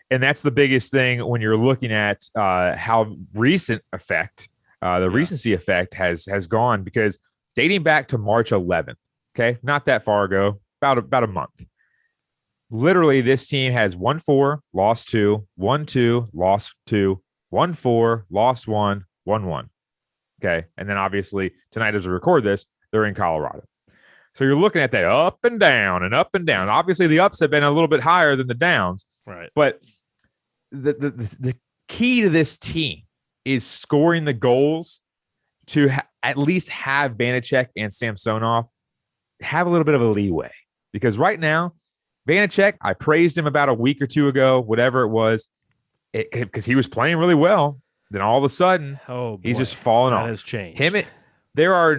And that's the biggest thing when you're looking at how recent effect, recency effect has gone, because dating back to March 11th, okay, not that far ago, about a month. Literally, this team has 1-4, lost 2, 1-2, lost 2, 1-4, lost 1, 1-1. Okay, and then obviously tonight as we record this, they're in Colorado. So you're looking at that up and down and up and down. Obviously, the ups have been a little bit higher than the downs, right? But the key to this team is scoring the goals to at least have Vanacek and Samsonov have a little bit of a leeway. Because right now, Vanacek, I praised him about a week or 2 ago, whatever it was, because he was playing really well. Then all of a sudden, he's just falling off. That has changed. There are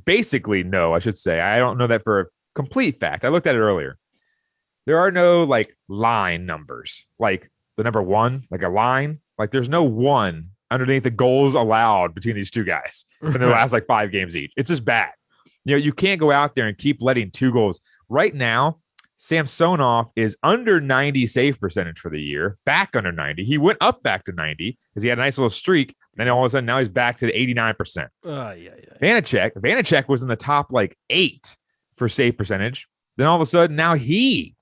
basically no, I should say. I don't know that for a complete fact. I looked at it earlier. There are no line numbers, like the number 1, like a line. Like there's no 1 underneath the goals allowed between these 2 guys in the last 5 games each. It's just bad. You can't go out there and keep letting 2 goals. Right now, Samsonov is under 90 save percentage for the year, back under 90. He went up back to 90 because he had a nice little streak. And then all of a sudden, now he's back to the 89%. Vanacek was in the top 8 for save percentage. Then all of a sudden, now he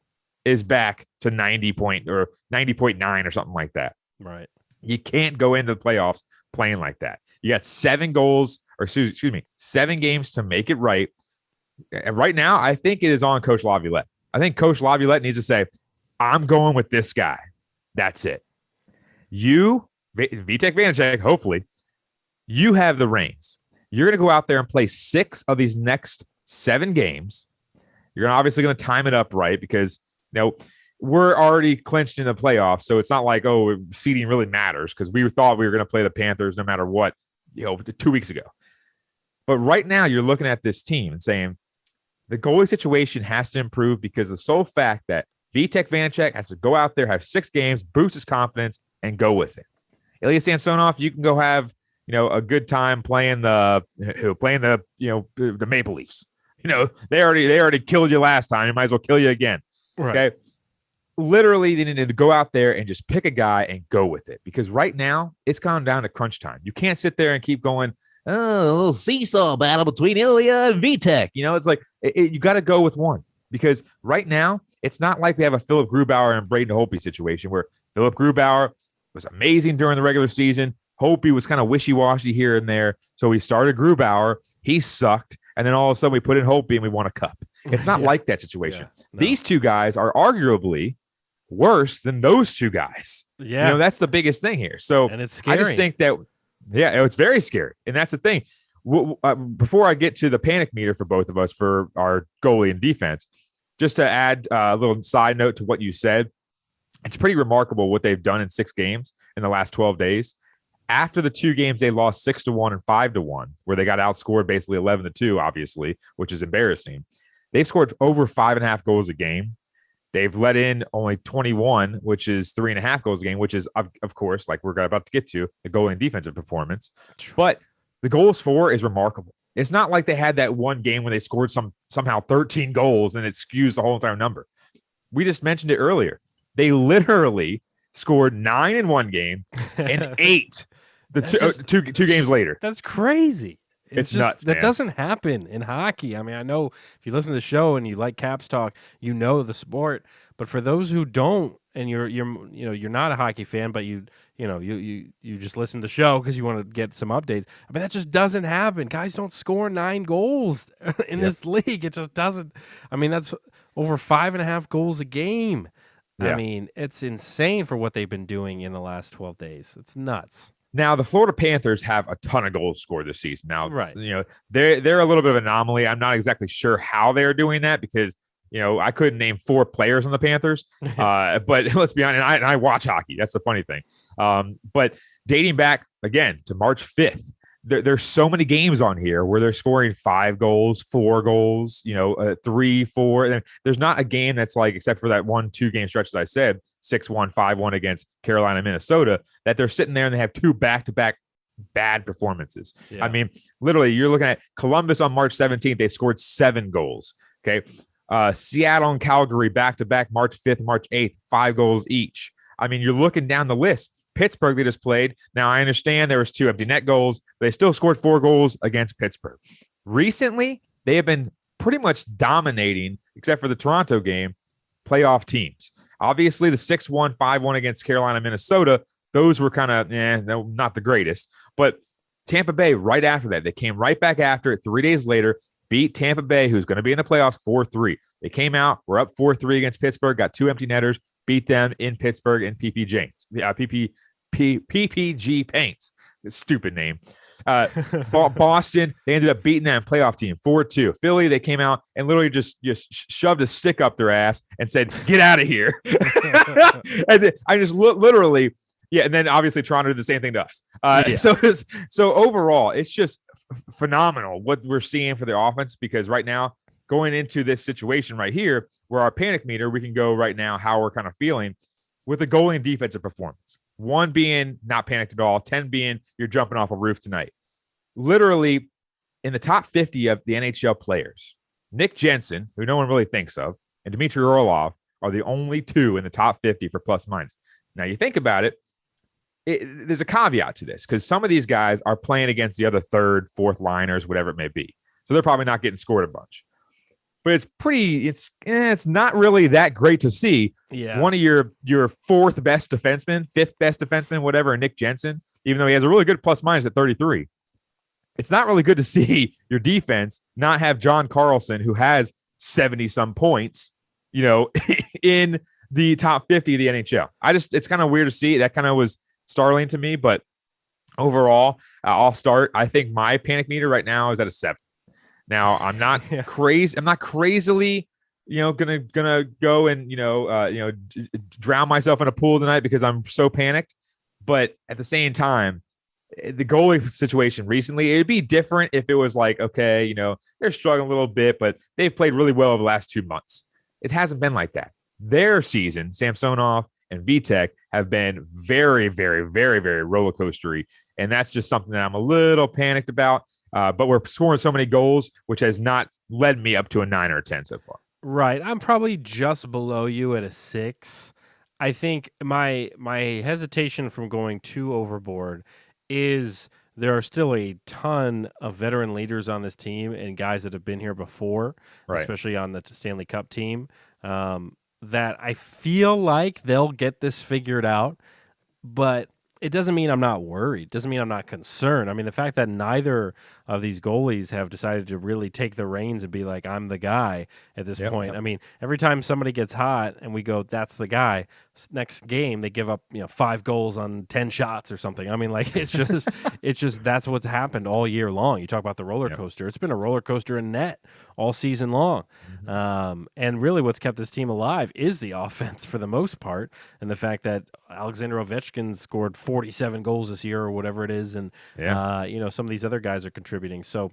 is back to 90.9 or something like that. Right. You can't go into the playoffs playing like that. You got 7 games to make it right. And right now, I think it is on Coach Laviolette. I think Coach Laviolette needs to say, I'm going with this guy. That's it. You, Vitek Vanacek, hopefully, you have the reins. You're going to go out there and play 6 of these next 7 games. You're obviously going to time it up right because, we're already clinched in the playoffs. So it's not like, seeding really matters because we thought we were going to play the Panthers no matter what, 2 weeks ago. But right now you're looking at this team and saying the goalie situation has to improve because the sole fact that Vitek Vanacek has to go out there, have 6 games, boost his confidence, and go with it. Ilya Samsonov, you can go have, a good time playing the Maple Leafs. They already killed you last time. They might as well kill you again. Right. Okay. Literally, they need to go out there and just pick a guy and go with it because right now it's gone down to crunch time. You can't sit there and keep going, a little seesaw battle between Ilya and Vitek. It's like you got to go with one because right now it's not like we have a Philip Grubauer and Braden Holtby situation where Philip Grubauer was amazing during the regular season. Holtby was kind of wishy-washy here and there. So we started Grubauer. He sucked. And then all of a sudden we put in Holtby and we won a cup. It's not like that situation. Yeah, no. These 2 guys are arguably worse than those 2 guys. Yeah. That's the biggest thing here. So and it's scary. I just think that, it's very scary. And that's the thing. Before I get to the panic meter for both of us for our goalie and defense, just to add a little side note to what you said, it's pretty remarkable what they've done in 6 games in the last 12 days. After the 2 games, they lost 6-1 and 5-1, where they got outscored basically 11-2, obviously, which is embarrassing. They've scored over 5.5 goals a game. They've let in only 21, which is 3.5 goals a game, which is, of course, like we're about to get to, the goal and defensive performance. But the goals for is remarkable. It's not like they had that one game when they scored somehow 13 goals and it skews the whole entire number. We just mentioned it earlier. They literally scored 9 in one game and 8 two games later. That's crazy. It's just nuts. That man. doesn't happen in hockey. I mean, I know if you listen to the show and you like Caps Talk, you know the sport. But for those who don't, and you're not a hockey fan, but you just listen to the show because you want to get some updates. I mean, that just doesn't happen. Guys don't score 9 goals in this league. It just doesn't. I mean, that's over 5.5 goals a game. Yeah. I mean, it's insane for what they've been doing in the last 12 days. It's nuts. Now, the Florida Panthers have a ton of goals scored this season. Now, right. They're a little bit of an anomaly. I'm not exactly sure how they're doing that because, I couldn't name 4 players on the Panthers. But let's be honest, and I watch hockey. That's the funny thing. But dating back, again, to March 5th, there's so many games on here where they're scoring 5 goals, 4 goals, 3, 4. There's not a game that's like, except for that 1-2 game stretch that I said, 6-1, 5-1 against Carolina, Minnesota, that they're sitting there and they have 2 back-to-back bad performances. Yeah. I mean, literally, you're looking at Columbus on March 17th. They scored 7 goals. Okay. Seattle and Calgary back-to-back March 5th, March 8th, 5 goals each. I mean, you're looking down the list. Pittsburgh, they just played. Now, I understand there was 2 empty net goals. But they still scored 4 goals against Pittsburgh. Recently, they have been pretty much dominating, except for the Toronto game, playoff teams. Obviously, the 6-1, 5-1 against Carolina, Minnesota, those were kind of, not the greatest. But Tampa Bay, right after that, they came right back after it 3 days later, beat Tampa Bay, who's going to be in the playoffs 4-3. They came out, were up 4-3 against Pittsburgh, got 2 empty netters, beat them in Pittsburgh in PPG Paints. Stupid name. Boston, they ended up beating that playoff team 4-2. Philly, they came out and literally just shoved a stick up their ass and said, "Get out of here." And then I just literally, and then obviously Toronto did the same thing to us. So overall, it's just phenomenal what we're seeing for the offense, because right now, going into this situation right here, where our panic meter, we can go right now how we're kind of feeling with the goalie and defensive performance. 1 being not panicked at all, 10 being you're jumping off a roof tonight. Literally, in the top 50 of the NHL players, Nick Jensen, who no one really thinks of, and Dmitry Orlov are the only 2 in the top 50 for plus minus. Now, you think about it, there's a caveat to this, because some of these guys are playing against the other 3rd, 4th liners, whatever it may be. So they're probably not getting scored a bunch. But it's not really that great to see. Yeah. One of your 4th best defenseman, 5th best defenseman, whatever, Nick Jensen, even though he has a really good plus minus at 33. It's not really good to see your defense not have John Carlson, who has 70 some points, in the top 50 of the NHL. It's kind of weird to see. That kind of was startling to me, but overall, I'll start. I think my panic meter right now is at a 7. Now, I'm not crazy. I'm not crazily, gonna go and drown myself in a pool tonight because I'm so panicked. But at the same time, the goalie situation recently, it'd be different if it was like, okay, they're struggling a little bit, but they've played really well over the last 2 months. It hasn't been like that. Their season, Samsonov and Vitek, have been very, very, very, very roller coastery, and that's just something that I'm a little panicked about. But we're scoring so many goals, which has not led me up to a 9 or a 10 so far. Right. I'm probably just below you at a 6. I think my hesitation from going too overboard is there are still a ton of veteran leaders on this team and guys that have been here before, especially on the Stanley Cup team, that I feel like they'll get this figured out. But it doesn't mean I'm not worried. Doesn't mean I'm not concerned. I mean, the fact that neither of these goalies have decided to really take the reins and be like, I'm the guy at this point. Yep. I mean, every time somebody gets hot and we go, that's the guy, next game they give up 5 goals on 10 shots or something. I mean, like, it's just that's what's happened all year long. You talk about the roller coaster. It's been a roller coaster in net all season long. Mm-hmm. And really what's kept this team alive is the offense for the most part, and the fact that Alexander Ovechkin scored 47 goals this year or whatever it is, and some of these other guys are contributing. So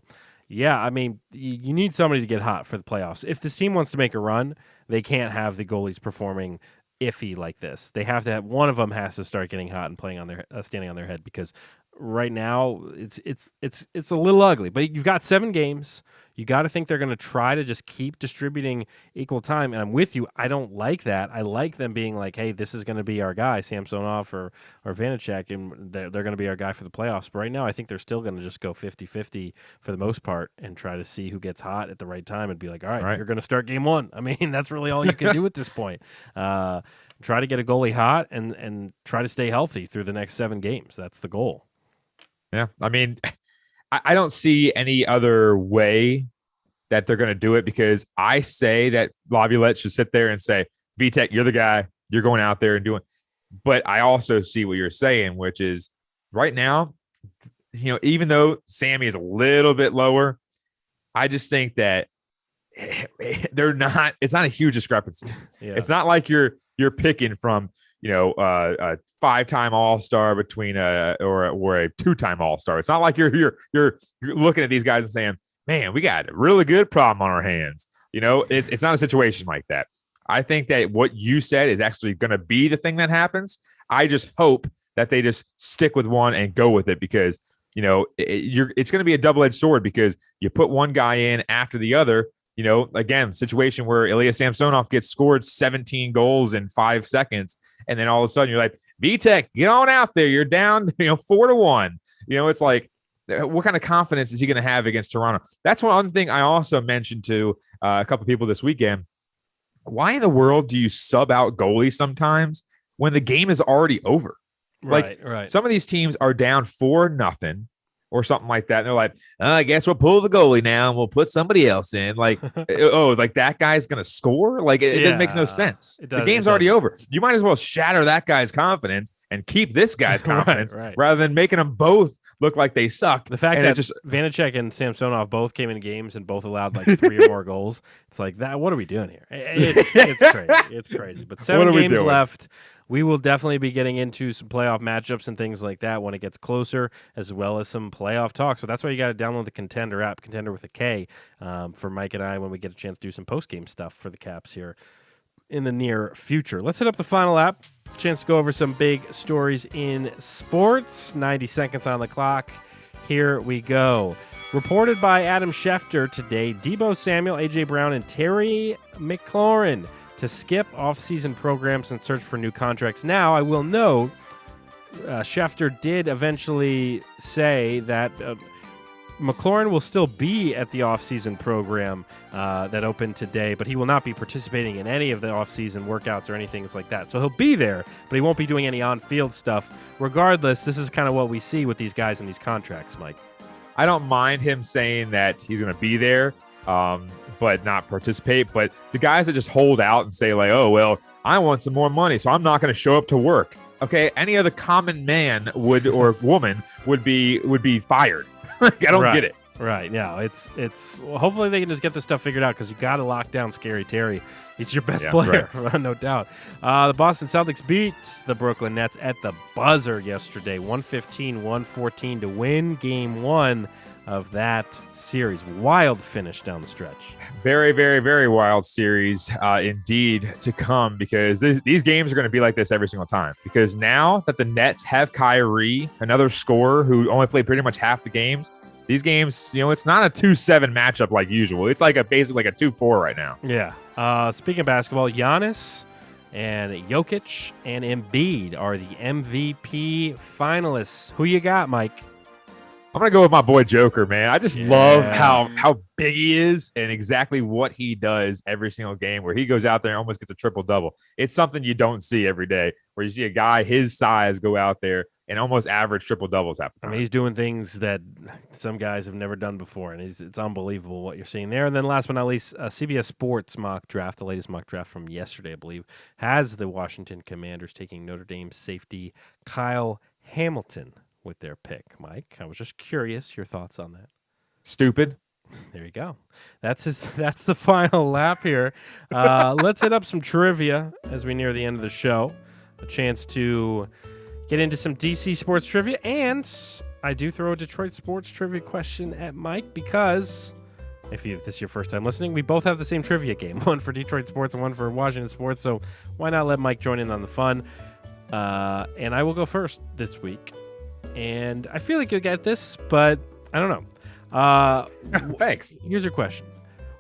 Yeah, I mean, you need somebody to get hot for the playoffs. If this team wants to make a run, they can't have the goalies performing iffy like this. They have to have one of them has to start getting hot and playing on their standing on their head because right now it's a little ugly. But you've got 7 games. You got to think they're going to try to just keep distributing equal time. And I'm with you. I don't like that. I like them being like, hey, this is going to be our guy, Sam Sonoff or Vanacek, and they're going to be our guy for the playoffs. But right now, I think they're still going to just go 50-50 for the most part and try to see who gets hot at the right time and be like, all right. You're going to start game 1. I mean, that's really all you can do at this point. Try to get a goalie hot and try to stay healthy through the next 7 games. That's the goal. Yeah. I mean, I don't see any other way that they're going to do it because I say that Laviolette should sit there and say, VTech, you're the guy. You're going out there and doing. But I also see what you're saying, which is right now, even though Sammy is a little bit lower, I just think that it's not a huge discrepancy. Yeah. It's not like you're picking from, a 5-time All-Star between or a 2-time All-Star. It's not like you're looking at these guys and saying, man, we got a really good problem on our hands. It's not a situation like that. I think that what you said is actually going to be the thing that happens. I just hope that they just stick with one and go with it because, it's going to be a double-edged sword because you put one guy in after the other. Again, situation where Ilya Samsonov gets scored 17 goals in 5 seconds. And then all of a sudden you're like, VTech, get on out there. You're down, 4-1. It's like, what kind of confidence is he going to have against Toronto? That's one thing I also mentioned to a couple of people this weekend. Why in the world do you sub out goalies sometimes when the game is already over? Right. Some of these teams are down 4-0 or something like that. And they're like, I guess we'll pull the goalie now and we'll put somebody else in. Like, like that guy's going to score? Like, it makes no sense. The game's already over. You might as well shatter that guy's confidence and keep this guy's confidence rather than making them both look like they suck. The fact that just Vanacek and Samsonov both came in games and both allowed like 3 or more goals. It's like that. What are we doing here? It's crazy. It's crazy. But 7 games left. We will definitely be getting into some playoff matchups and things like that when it gets closer, as well as some playoff talk. So that's why you got to download the Contender app, Contender with a K, for Mike and I when we get a chance to do some post-game stuff for the Caps here in the near future. Let's hit up the final app. Chance to go over some big stories in sports. 90 seconds on the clock. Here we go. Reported by Adam Schefter today, Deebo Samuel, A.J. Brown, and Terry McLaurin to skip off-season programs and search for new contracts. Now, I will note, Schefter did eventually say that McLaurin will still be at the off-season program that opened today, but he will not be participating in any of the off-season workouts or anything like that. So he'll be there, but he won't be doing any on-field stuff. Regardless, this is kind of what we see with these guys in these contracts, Mike. I don't mind him saying that he's going to be there, but not participate. But the guys that just hold out and say like, oh, well, I want some more money, so I'm not going to show up to work. Okay, any other common man would or woman would be fired. I don't get it. Right. No, it's well, hopefully they can just get this stuff figured out because you got to lock down Scary Terry. He's your best player, no doubt. The Boston Celtics beat the Brooklyn Nets at the buzzer yesterday, 115-114 to win Game 1 of that series. Wild finish down the stretch. Very, very, very wild series indeed to come because these games are going to be like this every single time. Because now that the Nets have Kyrie, another scorer who only played pretty much half the games, these games, it's not a 2-7 matchup like usual. It's like basically like a 2-4 right now. Yeah. Speaking of basketball, Giannis and Jokic and Embiid are the MVP finalists. Who you got, Mike? I'm going to go with my boy Joker, man. I just love how big he is and exactly what he does every single game where he goes out there and almost gets a triple-double. It's something you don't see every day where you see a guy his size go out there and almost average triple-doubles half the time. I mean, he's doing things that some guys have never done before, and it's unbelievable what you're seeing there. And then last but not least, CBS Sports mock draft, the latest mock draft from yesterday, I believe, has the Washington Commanders taking Notre Dame safety Kyle Hamilton with their pick. Mike, I was just curious your thoughts on that. Stupid. There you go. That's the final lap here. Let's hit up some trivia as we near the end of the show. A chance to get into some DC sports trivia and I do throw a Detroit sports trivia question at Mike because if this is your first time listening, we both have the same trivia game, one for Detroit sports and one for Washington sports. So why not let Mike join in on the fun? And I will go first this week. And I feel like you'll get this, but I don't know. Thanks. Here's your question.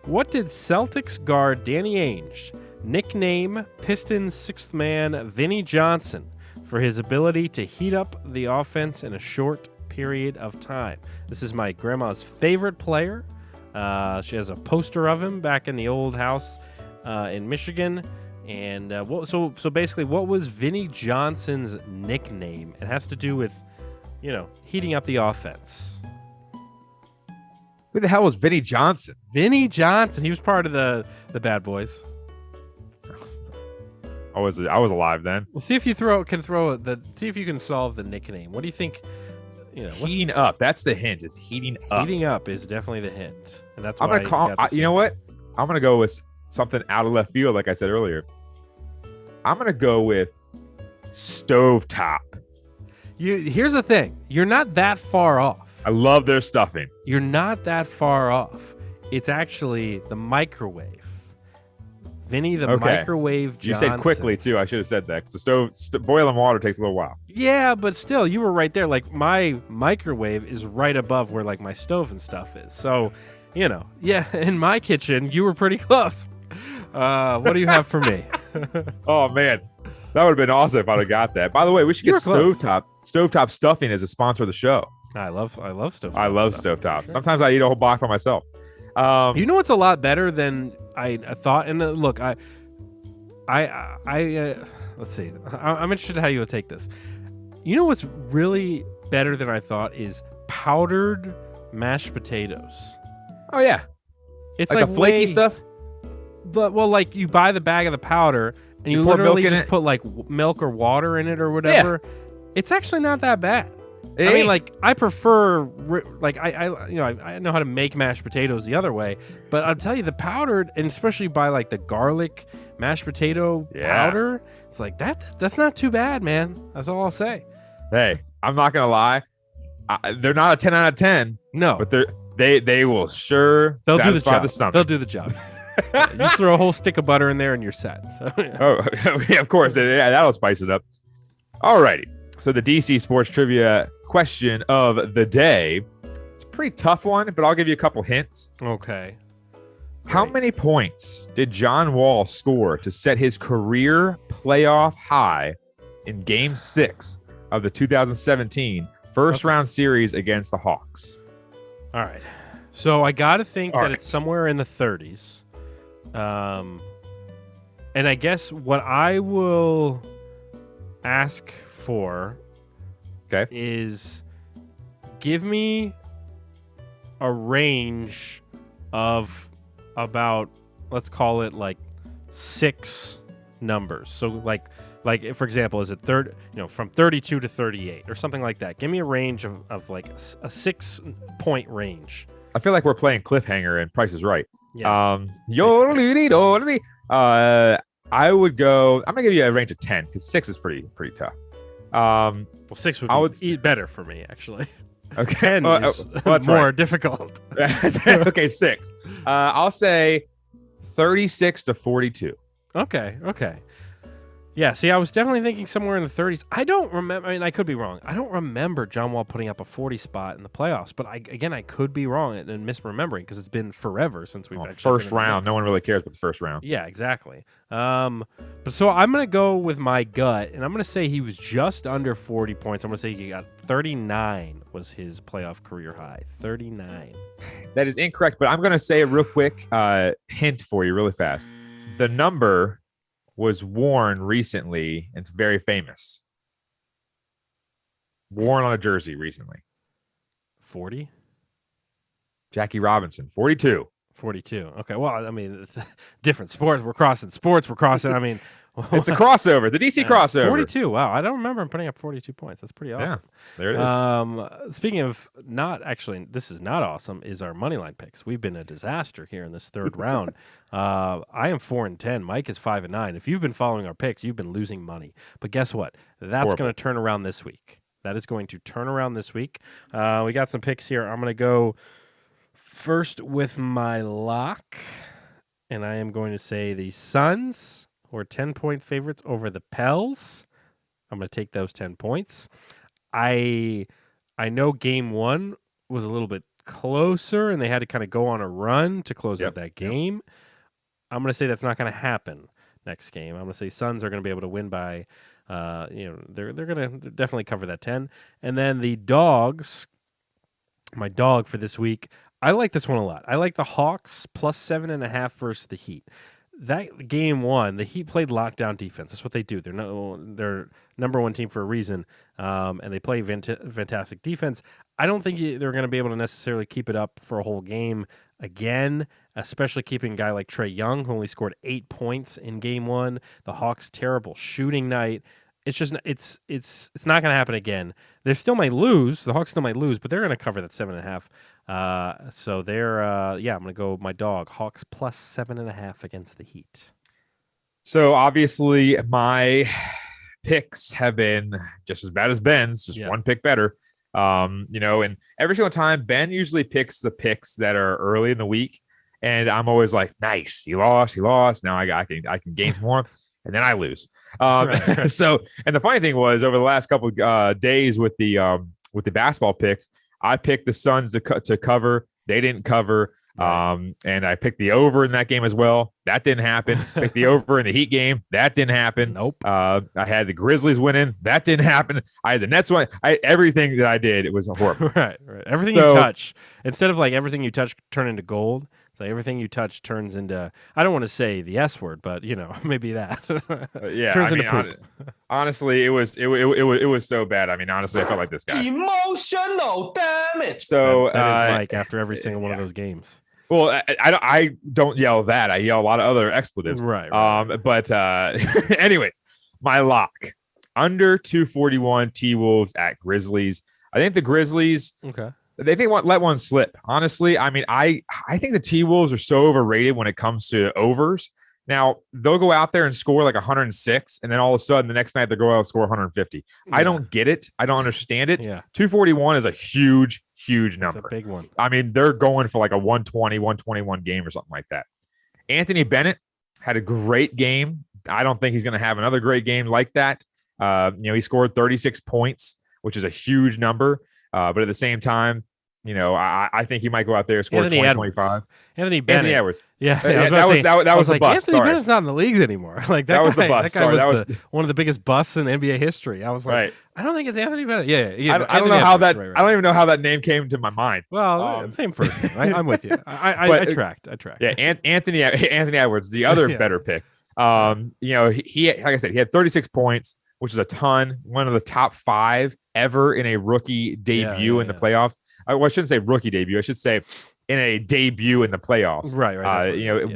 What did Celtics guard Danny Ainge nickname Pistons sixth man Vinnie Johnson for his ability to heat up the offense in a short period of time? This is my grandma's favorite player. She has a poster of him back in the old house in Michigan. And so basically, what was Vinnie Johnson's nickname? It has to do with, heating up the offense. Who the hell was Vinnie Johnson? Vinnie Johnson. He was part of the Bad Boys. I was alive then. We'll see if you see if you can solve the nickname. What do you think? Heating up. That's the hint. It's heating up. Heating up is definitely the hint, and that's. I'm gonna call. You know what? I'm gonna go with something out of left field, like I said earlier. I'm gonna go with stovetop. Here's the thing. You're not that far off. I love their stuffing. You're not that far off. It's actually the microwave. Vinny the Microwave Johnson. You said quickly, too. I should have said that. 'Cause the boiling water takes a little while. Yeah, but still, you were right there. Like, my microwave is right above where, like, my stove and stuff is. So, yeah, in my kitchen, you were pretty close. What do you have for me? Oh, man. That would have been awesome if I'd have got that. By the way, we should get Stovetop. Stovetop Stuffing as a sponsor of the show. I love Stovetop. I love Stovetop. Sure. Sometimes I eat a whole box by myself. You know what's a lot better than I thought? And look, let's see. I'm interested in how you would take this. You know what's really better than I thought is powdered mashed potatoes. Oh yeah, it's like the flaky stuff. Like you buy the bag of the powder and you literally just put like milk or water in it or whatever. Yeah. It's actually not that bad. I mean, like, I prefer, like, I know how to make mashed potatoes the other way, but I'll tell you, the powdered, and especially by, like, the garlic mashed potato powder, it's like, that's not too bad, man. That's all I'll say. Hey, I'm not going to lie. They're not a 10 out of 10. No. But they will sure satisfy the stomach. They'll do the job. You just throw a whole stick of butter in there and you're set. So, yeah. Oh, yeah, of course. That'll spice it up. All righty. So the DC Sports Trivia question of the day. It's a pretty tough one, but I'll give you a couple hints. Okay. How many points did John Wall score to set his career playoff high in Game 6 of the 2017 first-round series against the Hawks? All right. So I got to think that it's somewhere in the 30s. And I guess what I will ask for is give me a range of about, let's call it like 6 numbers. So like for example, is it from 32 to 38 or something like that? Give me a range of like a 6-point range. I feel like we're playing Cliffhanger and Price is Right. Yeah. I would go. I'm gonna give you a range of 10 because 6 is pretty tough. Well, 6 would be better for me, actually. Okay. 10 is more difficult. Okay, 6. I'll say 36 to 42. Okay. Yeah, see, I was definitely thinking somewhere in the 30s. I don't remember. I mean, I could be wrong. I don't remember John Wall putting up a 40 spot in the playoffs, but I could be wrong and misremembering because it's been forever since we've actually first round. No one really cares about the first round. Yeah, exactly. But so I'm going to go with my gut, and I'm going to say he was just under 40 points. I'm going to say he got 39 was his playoff career high. 39. That is incorrect, but I'm going to say a real quick hint for you really fast. The number was worn recently. It's very famous. Worn on a jersey recently. 40? Jackie Robinson, 42. 42. Okay, well, I mean, different sports. We're crossing sports. We're crossing, I mean. It's a crossover, the DC crossover. 42. Wow, I don't remember him putting up 42 points. That's pretty awesome. Yeah, there it is. Speaking of this is not awesome, is our Moneyline Picks. We've been a disaster here in this third round. I am 4-10. Mike is 5-9. If you've been following our picks, you've been losing money. But guess what? That's going to turn around this week. That is going to turn around this week. We got some picks here. I'm going to go first with my lock, and I am going to say the Suns, who are 10-point favorites over the Pels. I'm going to take those 10 points. I know game one was a little bit closer, and they had to kind of go on a run to close out that game. I'm going to say that's not going to happen next game. I'm going to say Suns are going to be able to win by, they're going to definitely cover that 10. And then the Dogs, my dog for this week, I like this one a lot. I like the Hawks plus 7.5 versus the Heat. That game one, the Heat played lockdown defense. That's what they do. They're number one team for a reason, and they play fantastic defense. I don't think they're going to be able to necessarily keep it up for a whole game again, especially keeping a guy like Trae Young, who only scored 8 points in game one. The Hawks' terrible shooting night. It's just it's not going to happen again. They still might lose. The Hawks still might lose, but they're going to cover that 7.5. So they're I'm going to go my dog Hawks plus 7.5 against the Heat. So obviously my picks have been just as bad as Ben's, just one pick better. And every single time Ben usually picks the picks that are early in the week, and I'm always like, nice, he lost. Now I can gain some more, and then I lose. Right. So, and the funny thing was, over the last couple days with the basketball picks, I picked the Suns to cover. They didn't cover. Right. And I picked the over in that game as well. That didn't happen. Picked the over in the Heat game. That didn't happen. Nope. I had the Grizzlies winning. That didn't happen. I had the Nets win. Everything that I did, it was horrible. Right. Everything you touch, instead of like everything you touch turn into gold, so everything you touch turns into, I don't want to say the S word, but maybe that. Turns into poop. Honestly, it was so bad. I mean, honestly, I felt like this guy. Emotional damage. So that is Mike after every single one of those games. Well, I don't yell that. I yell a lot of other expletives. Right. But anyways, my lock under 241 T-Wolves at Grizzlies. I think the Grizzlies. Okay. They think let one slip. Honestly, I mean, I think the T-Wolves are so overrated when it comes to overs. Now, they'll go out there and score like 106, and then all of a sudden the next night they go out and score 150. Yeah. I don't get it. I don't understand it. Yeah. 241 is a huge number. It's a big one. I mean, they're going for like a 120, 121 game or something like that. Anthony Bennett had a great game. I don't think he's going to have another great game like that. He scored 36 points, which is a huge number. But at the same time, I think he might go out there and score 25. Anthony Edwards. Yeah, that was the like, bust. Anthony Bennett's not in the leagues anymore. Like that was the bust. That guy was one of the biggest busts in NBA history. I was like, right. I don't think it's Anthony Bennett. Yeah. I don't know how that. Right. I don't even know how that name came to my mind. Well, same person. I'm with you. I tracked. Yeah, Anthony Edwards, the other better pick. He like I said, he had 36 points, which is a ton. One of the top 5 ever in a rookie debut in the playoffs. I shouldn't say rookie debut. I should say in a debut in the playoffs. Right.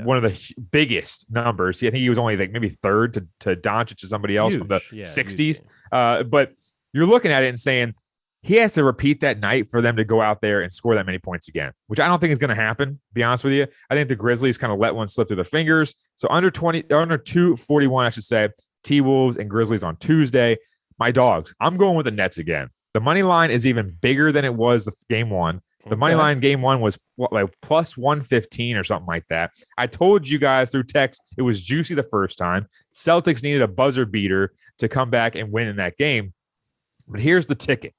One of the biggest numbers. I think he was only like maybe third to Doncic or somebody else from the 60s. But you're looking at it and saying he has to repeat that night for them to go out there and score that many points again, which I don't think is going to happen, to be honest with you. I think the Grizzlies kind of let one slip through their fingers. So under 241, I should say, T-Wolves and Grizzlies on Tuesday. My dogs, I'm going with the Nets again. The money line is even bigger than it was game one. The money line game one was like plus 115 or something like that. I told you guys through text it was juicy the first time. Celtics needed a buzzer beater to come back and win in that game. But here's the ticket.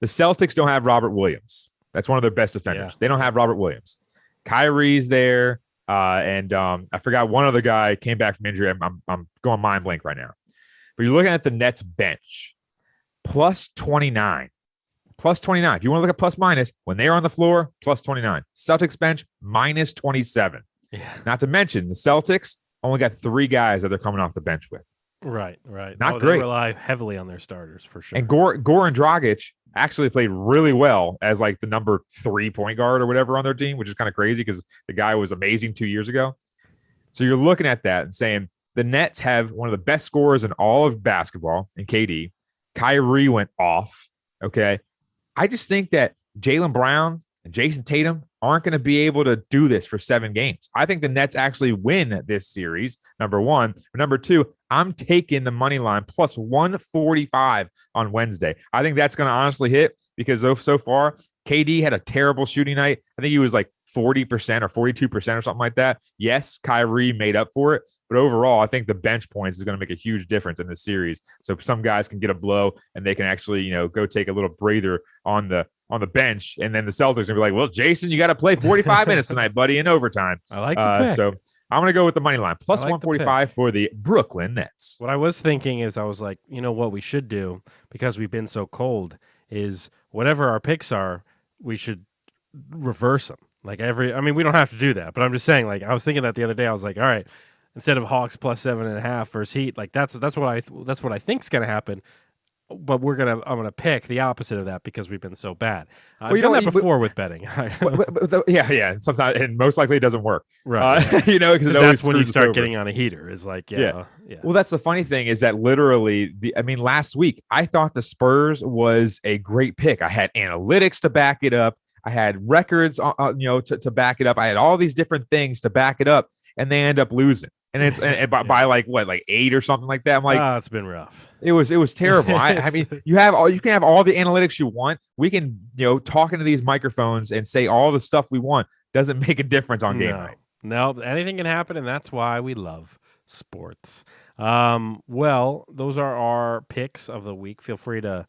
The Celtics don't have Robert Williams. That's one of their best defenders. Yeah. They don't have Robert Williams. Kyrie's there. And I forgot one other guy came back from injury. I'm going mind blank right now. But you're looking at the Nets bench. Plus 29. Plus 29. If you want to look at plus minus, when they're on the floor, plus 29. Celtics bench, minus 27. Yeah. Not to mention, the Celtics only got 3 guys that they're coming off the bench with. Right. Not great. They rely heavily on their starters, for sure. And Goran Dragic actually played really well as like the number 3 point guard or whatever on their team, which is kind of crazy because the guy was amazing 2 years ago. So you're looking at that and saying the Nets have one of the best scorers in all of basketball in KD. Kyrie went off. Okay. I just think that Jaylen Brown and Jason Tatum aren't going to be able to do this for 7 games. I think the Nets actually win this series, number one. Number two, I'm taking the money line plus 145 on Wednesday. I think that's going to honestly hit because so far, KD had a terrible shooting night. I think he was like 40% or 42% or something like that. Yes, Kyrie made up for it, but overall, I think the bench points is going to make a huge difference in this series. So some guys can get a blow and they can actually, go take a little breather on the bench, and then the Celtics are gonna be like, well, Jason, you got to play 45 minutes tonight, buddy, in overtime. I like the pick. So I'm going to go with the money line plus 145 for the Brooklyn Nets. What I was thinking is I was like, what we should do, because we've been so cold, is whatever our picks are, we should reverse them. Like we don't have to do that, but I'm just saying, like, I was thinking that the other day. I was like, all right, instead of Hawks plus 7.5 versus Heat, like that's what I think's going to happen. But I'm gonna pick the opposite of that because we've been so bad. I've done that before with betting. Yeah. Sometimes, and most likely it doesn't work. Right. Because that's when you start getting on a heater. Is like, yeah. Well, that's the funny thing is that literally, last week I thought the Spurs was a great pick. I had analytics to back it up. I had records, to back it up. I had all these different things to back it up, and they end up losing. And it's by like 8 or something like that. I'm like, it's been rough. It was terrible. I mean, you can have all the analytics you want. We can, talk into these microphones and say all the stuff we want. Doesn't make a difference on game night. No, anything can happen, and that's why we love sports. Well, those are our picks of the week. Feel free to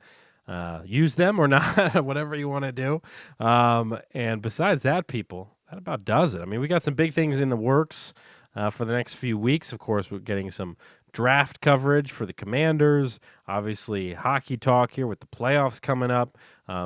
use them or not, whatever you want to do. And besides that, people, that about does it. I mean, we got some big things in the works for the next few weeks. Of course, we're getting some draft coverage for the Commanders. Obviously, hockey talk here with the playoffs coming up.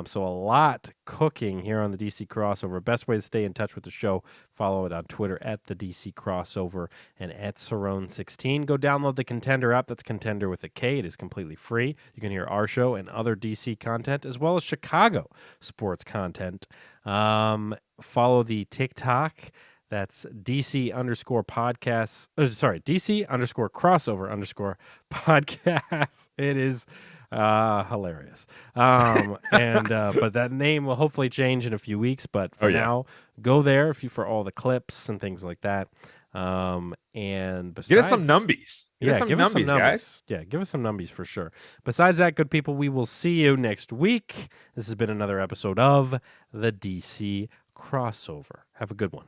So a lot cooking here on the DC Crossover. Best way to stay in touch with the show, follow it on Twitter at the DC Crossover and at Cerrone16. Go download the Contender app. That's Contender with a K. It is completely free. You can hear our show and other DC content as well as Chicago sports content. Follow the TikTok. That's DC_podcast. DC_crossover_podcast. It is hilarious. But that name will hopefully change in a few weeks. But for now, go there for all the clips and things like that. And besides, get us some numbies. Give us some numbies, guys. Yeah, give us some numbies for sure. Besides that, good people, we will see you next week. This has been another episode of the DC Crossover. Have a good one.